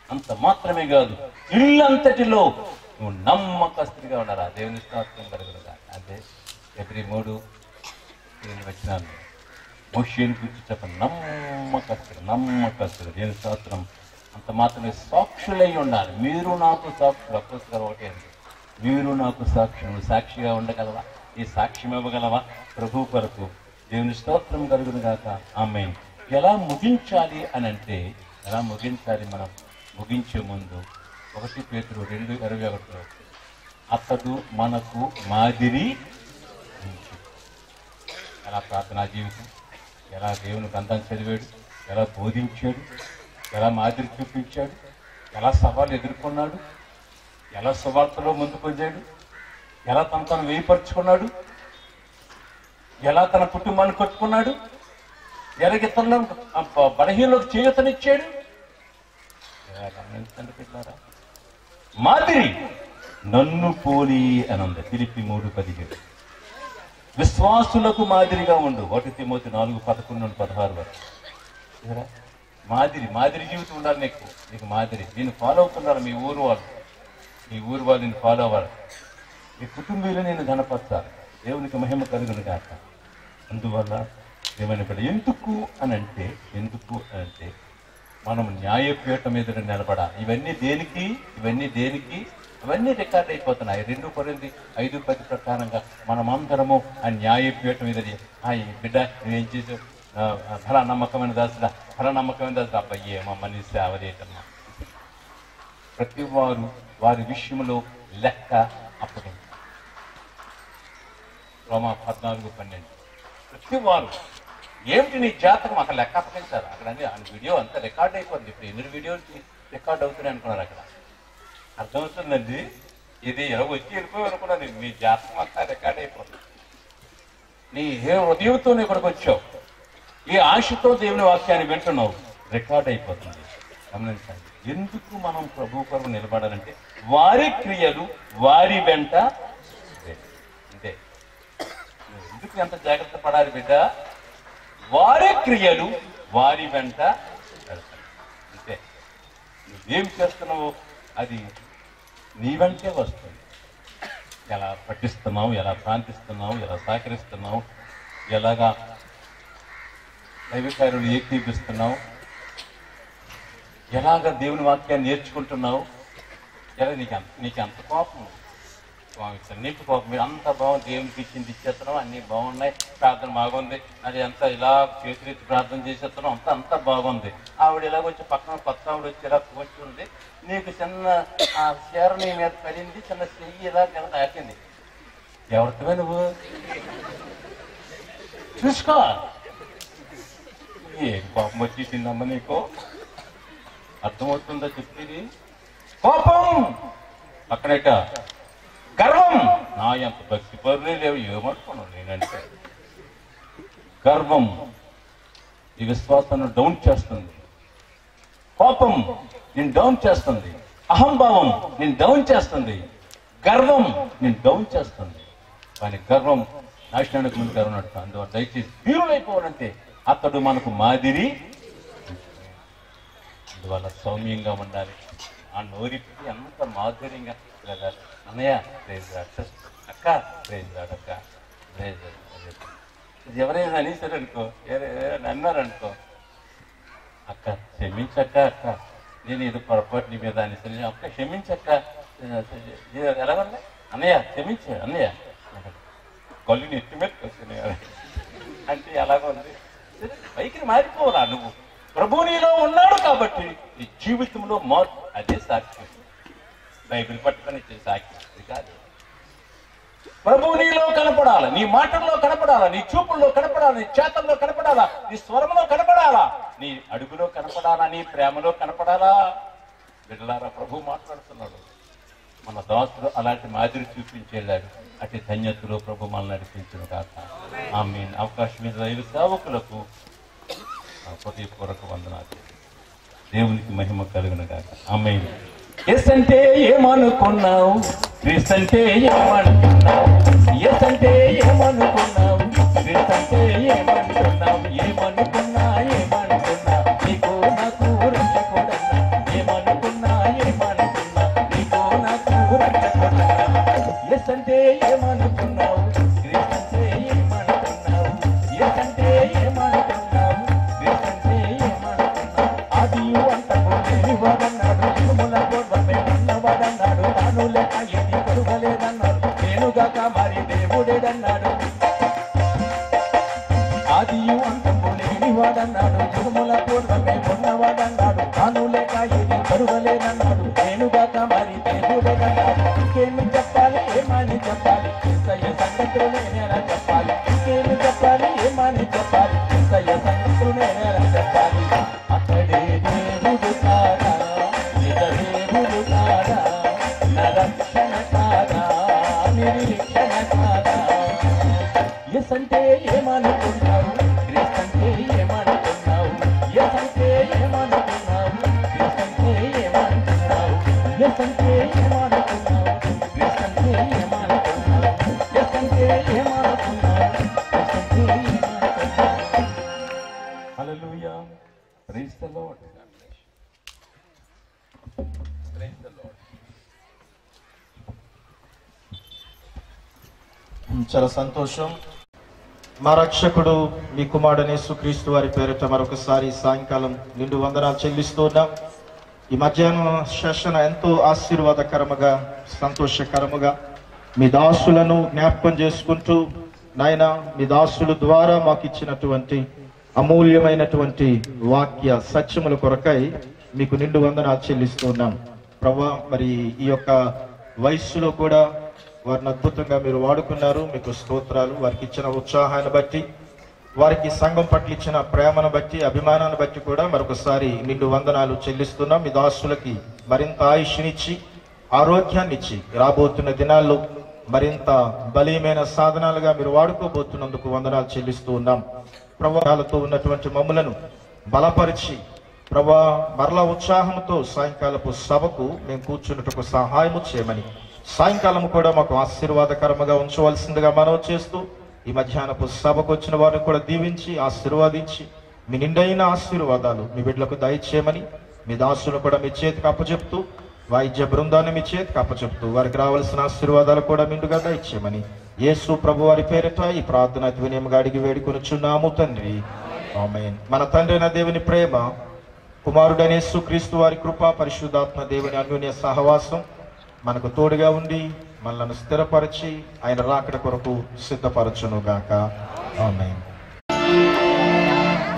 అంత మాత్రమే కాదు, ఇల్లంతటిలో నువ్వు నమ్మకస్తుడిగా ఉండాలి. దేవుని స్తోత్రం కలుగునుగా. అదే Hebrews 3 వచనాలు మోషేను గురించి చెప్పండి. నమ్మకస్తుడు దేవుని స్తోత్రం. అంత మాత్రమే సాక్షులై ఉండాలి. మీరు నాకు సాక్షులు. అపోస్తలుల 1 మీరు నాకు సాక్షులు. సాక్షిగా ఉండగలవా? ఈ సాక్ష్యం ఇవ్వగలవా ప్రభు కొరకు? దేవుని స్తోత్రం కలుగును గాక. ఆమేన్. ఎలా ముగించాలి అని అంటే, మనం ముగించే ముందు 1 పేతురు 2:21 అతడు మనకు మాదిరి. ఎలా ప్రార్థనా జీవితం, ఎలా దేవుని గ్రంథాన్ని చదివాడు, ఎలా బోధించాడు, ఎలా మాదిరి చూపించాడు, ఎలా సవాళ్ళు ఎదుర్కొన్నాడు, ఎలా సువార్తలో ముందుకు వచ్చాడు, ఎలా తను వేయపరుచుకున్నాడు, ఎలా తన కుటుంబాన్ని కట్టుకున్నాడు, ఎలా ఇతరులను బలహీనలకు చేయూతనిచ్చాడు. గమనించండి పిల్లారా, మాదిరి నన్ను పోలి అని ఉంది ఫిలిప్పీ 3:17. విశ్వాసులకు మాదిరిగా ఉండు 1 తిమోతి 4:11-16 వరకు. మాదిరి జీవితం ఉండాలి నీకు మాదిరి. నేను ఫాలో అవుతున్నారు మీ ఊరు వాళ్ళు నేను ఫాలో అవ్వాలి. మీ కుటుంబీలు నేను ఘనపరచాలి. దేవునికి మహిమ కలుగును గాక. అందువల్ల ఏమైనా ఎందుకు అని అంటే మనం న్యాయపీఠం మీద నిలబడాలి. ఇవన్నీ దేనికి అవన్నీ రికార్డ్ అయిపోతున్నాయి. 2 కొరింథీ 5:10 ప్రకారంగా మనమందరము ఆ న్యాయపీఠం మీద బిడ్డ నువ్వేం చేసావు, ఫలా నమ్మకమైన దాసుడా, అబ్బాయి మమ్మల్ని సేవ చేయటమ్మా. ప్రతి వారి విషయంలో లెక్క అప్పగించాలి. రోమా 14:12 ప్రతి వారు ఏమిటి నీ జాతకం అక్కడ లెక్క అప్పగించారు. అక్కడ వీడియో అంతా రికార్డ్ అయిపోతుంది. ఇప్పుడు 8 వీడియోలు రికార్డ్ అవుతున్నాయి అనుకున్నారు. అక్కడ అర్థమవుతుందండి. ఇది వచ్చి వెళ్ళిపోయి అనుకున్నాను. నీ జాతకం అంతా రికార్డ్ అయిపోతుంది. నీ ఏ హృదయంతో ఇక్కడికి వచ్చావు, ఏ ఆశతో దేవుని వాక్యాన్ని వింటున్నావు, రికార్డ్ అయిపోతుంది. గమనించండి. ఎందుకు మనం ప్రభు కొరకు నిలబడాలంటే వారి క్రియలు వారి వెంట. అంతే. ఎందుకు ఎంత జాగ్రత్త పడాలి బిడ్డ? వారి క్రియలు వారి వెంట వెళ్తాయి. అంతే. నువ్వేం చేస్తున్నావు అది నీ వెంటే వస్తుంది. ఎలా పఠిస్తున్నావు, ఎలా ప్రాంతిస్తున్నావు, ఎలా సహకరిస్తున్నావు, ఎలాగా దైవకార్యాలు ఏకీపిస్తున్నావు, ఎలాగ దేవుని వాక్యాన్ని నేర్చుకుంటున్నావు, ఎలా నీకు అంత కోపం నీకు మీరు అంత బాగుంది, దేవునికి ఇచ్చింది ఇచ్చేస్తున్నాం, అన్నీ బాగున్నాయి, ప్రార్థన బాగుంది, అది అంతా ఇలా చేతులెత్తి ప్రార్థన చేసేస్తున్నాం, అంతా బాగుంది. ఆవిడ ఇలాగొచ్చి పక్కన కొత్త ఆవిడ వచ్చి ఇలా కూర్చుంది, నీకు చిన్న ఆ చీర నీ మీద పడింది, చిన్న చెయ్యి ఇలా కింద తాకింది. ఎవరితోనే నువ్వు చూసుకో. ఏం కోపం వచ్చేసిందమ్మ నీకు? అర్థమవుతుందో చెప్పేది? కోపం పక్కనట, గర్వం. నా ఎంత భక్తి పరులే లేవు, ఏమనుకున్నాను నేనంటే. గర్వం ఈ విశ్వాసాన్ని డౌన్ చేస్తుంది. కోపం నేను డౌన్ చేస్తుంది. అహంభావం నేను డౌన్ చేస్తుంది. గర్వం నేను డౌన్ చేస్తుంది. కానీ గర్వం నాశనానికి ముందు గర్వం నడుతా. అందువల్ల దయచేసి వీరులైపోవాలంటే అతడు మనకు మాదిరి. అందువల్ల సౌమ్యంగా ఉండాలి. ఆ నోరిప్పి అంత మాధుర్యంగా కదా. అన్నయ్య ప్రేజ్ రాడు, అక్క ప్రేజ్ రాడు, అక్క ప్రేజ్. ఇది ఎవరైనా అనేసారనుకో, అన్నారనుకో, అక్క క్షమించక్క, అక్క నేను ఏదో పొరపాటు నీ మీద అనేసరి, అక్క క్షమించక్క, ఎలాగన్నా అన్నయ్య క్షమించే అన్నయ్య, కళ్ళు ఎత్తి మీద వస్తున్నాయి అంటే ఎలాగుంది? పైకి మారిపోరా. నువ్వు ప్రభు నీలో ఉన్నాడు కాబట్టి నీ జీవితంలో మార్పు. అదే సాక్ష్యం. బైబిల్ పట్టుకొని ఇచ్చే సాక్ష్యం అది కాదు. ప్రభు నీలో కనపడాలా, నీ మాటల్లో కనపడాలా, నీ చూపుల్లో కనపడాలా, నీ చేతల్లో కనపడాలా, నీ స్వరంలో కనపడాలా, నీ అడుగులో కనపడాలా, నీ ప్రేమలో కనపడాలా. బిడ్డలారా, ప్రభు మాట్లాడుతున్నాడు. మన దాసులు అలాంటి మాదిరి చూపించేలాడు. అటు ధన్యతలో ప్రభు మనల్ని నడిపించిన కాక. ఆమేన్. అవకాశం మీద దైవ సేవకులకు హృదయపూర్వక వందనాలు. దేవునికి మహిమ కలుగును కాక. ఆమేన్. ఎస్ అంటే ఏమనుకున్నావు, క్రీస్తు అంటే ఏమనుకున్నావు, ఎస్ అంటే ఏమనుకున్నావు, క్రీస్తు అంటే ఏమనుకున్నావు, ఏమనుకున్నా ఏమనుకున్నా నీకు నాకు రక్షకుడన్నా, ఏమనుకున్నా ఏమనుకున్నా నీకు నాకు రక్షకుడన్నా. ఎస్ అంటే ఏమనుకున్నావు, క్రీస్తు అంటే ఏమనుకున్నావు, ఎస్ అంటే ఏమనుకున్నావు, క్రీస్తు అంటే ఏమనుకున్నావు. అది అంతకు లేనివాడన్నాడు, యుగముల పూర్వమే ఉన్నవాడన్నాడు, తాను లేక ఏది కొరగలేదన్నాడు, నేనుగాక మరి దేవుడేడన్నాడు. ఆదియు అంతము లేనివాడన్నాడు, యుగముల పూర్వమే ఉన్నవాడన్నాడు, తాను లేక ఏది కొరగలేదన్నాడు, నేనుగాక మరి దేవుడేడన్నాడు. ఇంకేమి చెప్పాలి, ఏమని చెప్పాలి, యేసయ్య సంగతులు నేనేలా చెప్పాలి, ఇంకేమి చెప్పాలి, ఏమని చెప్పాలి, యేసయ్య సంగతులు నేనేలా చెప్పాలి. అతడే దేవుడు కాదా, ఇక దేవుడు కాదా, నా రక్షణ కాదా, నిరీక్షణ కాదా. ఎస్ అంటే ఏమనుకున్నావు, క్రీస్తు అంటే ఏమనుకున్నావు, ఎస్ అంటే ఏమనుకున్నావు, క్రీస్తు అంటే ఏమనుకున్నావు, ఎస్ అంటే ఏమనుకున్నావు, క్రీస్తు అంటే ఏమనుకున్నావు, ఎస్ అంటే ఏమనుకున్నావు, క్రీస్తు అంటే ఏమనుకున్నావు. Hallelujah. Praise the lord. Praise the lord. చాలా సంతోషం. మా రక్షకుడు మీ కుమారుడైన యేసుక్రీస్తు వారి పేరిట మరొకసారి సాయంకాలం నిండు వందనాలు చెల్లిస్తూ ఉన్నాం. ఈ మధ్యాహ్నం సెషన్ ఎంతో ఆశీర్వాదకరముగా, సంతోషకరముగా మీ దాసులను జ్ఞాపకం చేసుకుంటూ, నాయన మీ దాసుల ద్వారా మాకు ఇచ్చినటువంటి అమూల్యమైనటువంటి వాక్య సత్యముల కొరకై మీకు నిండు వందనాలు చెల్లిస్తూ ఉన్నాం. ప్రభా, మరి ఈ యొక్క వయస్సులో కూడా వారిని అద్భుతంగా మీరు వాడుకున్నారు. మీకు స్తోత్రాలు. వారికి ఇచ్చిన ఉత్సాహాన్ని బట్టి, వారికి సంఘం పట్ల ఇచ్చిన ప్రేమను బట్టి, అభిమానాన్ని బట్టి కూడా మరొకసారి నిండు వందనాలు చెల్లిస్తున్నాం. మీ దాసులకి మరింత ఆయుష్నిచ్చి, ఆరోగ్యాన్ని ఇచ్చి, రాబోతున్న దినాల్లో మరింత బలీయమైన సాధనాలుగా మీరు వాడుకోబోతున్నందుకు వందనాలు చెల్లిస్తూ ఉన్నాం. ప్రభావాలతో ఉన్నటువంటి మమ్ములను బలపరిచి, ప్రభా మరలా ఉత్సాహంతో సాయంకాలపు సభకు మేము కూర్చున్నట్టుకు సహాయము చేయమని, సాయంకాలం కూడా మాకు ఆశీర్వాదకరముగా ఉంచవలసిందిగా మనవి చేస్తూ, ఈ మధ్యాహ్నపు సభకు వచ్చిన వారిని కూడా దీవించి ఆశీర్వాదించి, మీ నిండైన ఆశీర్వాదాలు మీ బిడ్డలకు దయచేయమని, మీ దాసులను కూడా మీ చేతికి అప్పచెప్తూ, వాయిద్య బృందాన్ని మీ చేతికి అప్పచెప్తూ, వారికి రావాల్సిన ఆశీర్వాదాలు కూడా మిండుగా దయచేయమని యేసు ప్రభు వారి పేరిట ఈ ప్రార్థన వినయముగా అడిగి వేడుకొనుచున్నాము తండ్రి. ఆమేన్. మన తండ్రి అయిన దేవుని ప్రేమ, కుమారుడైన యేసుక్రీస్తు వారి కృప, పరిశుద్ధాత్మ దేవుని అన్యోన్య సహవాసం మనకు తోడుగా ఉండి మనల్ని స్థిరపరిచి ఆయన రాకడ కొరకు సిద్ధపరచును గాక. ఆమేన్.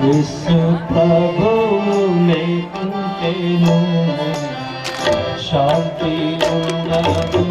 యేసు ప్రభువు లేకుంటేను శాంతి ఉండదు.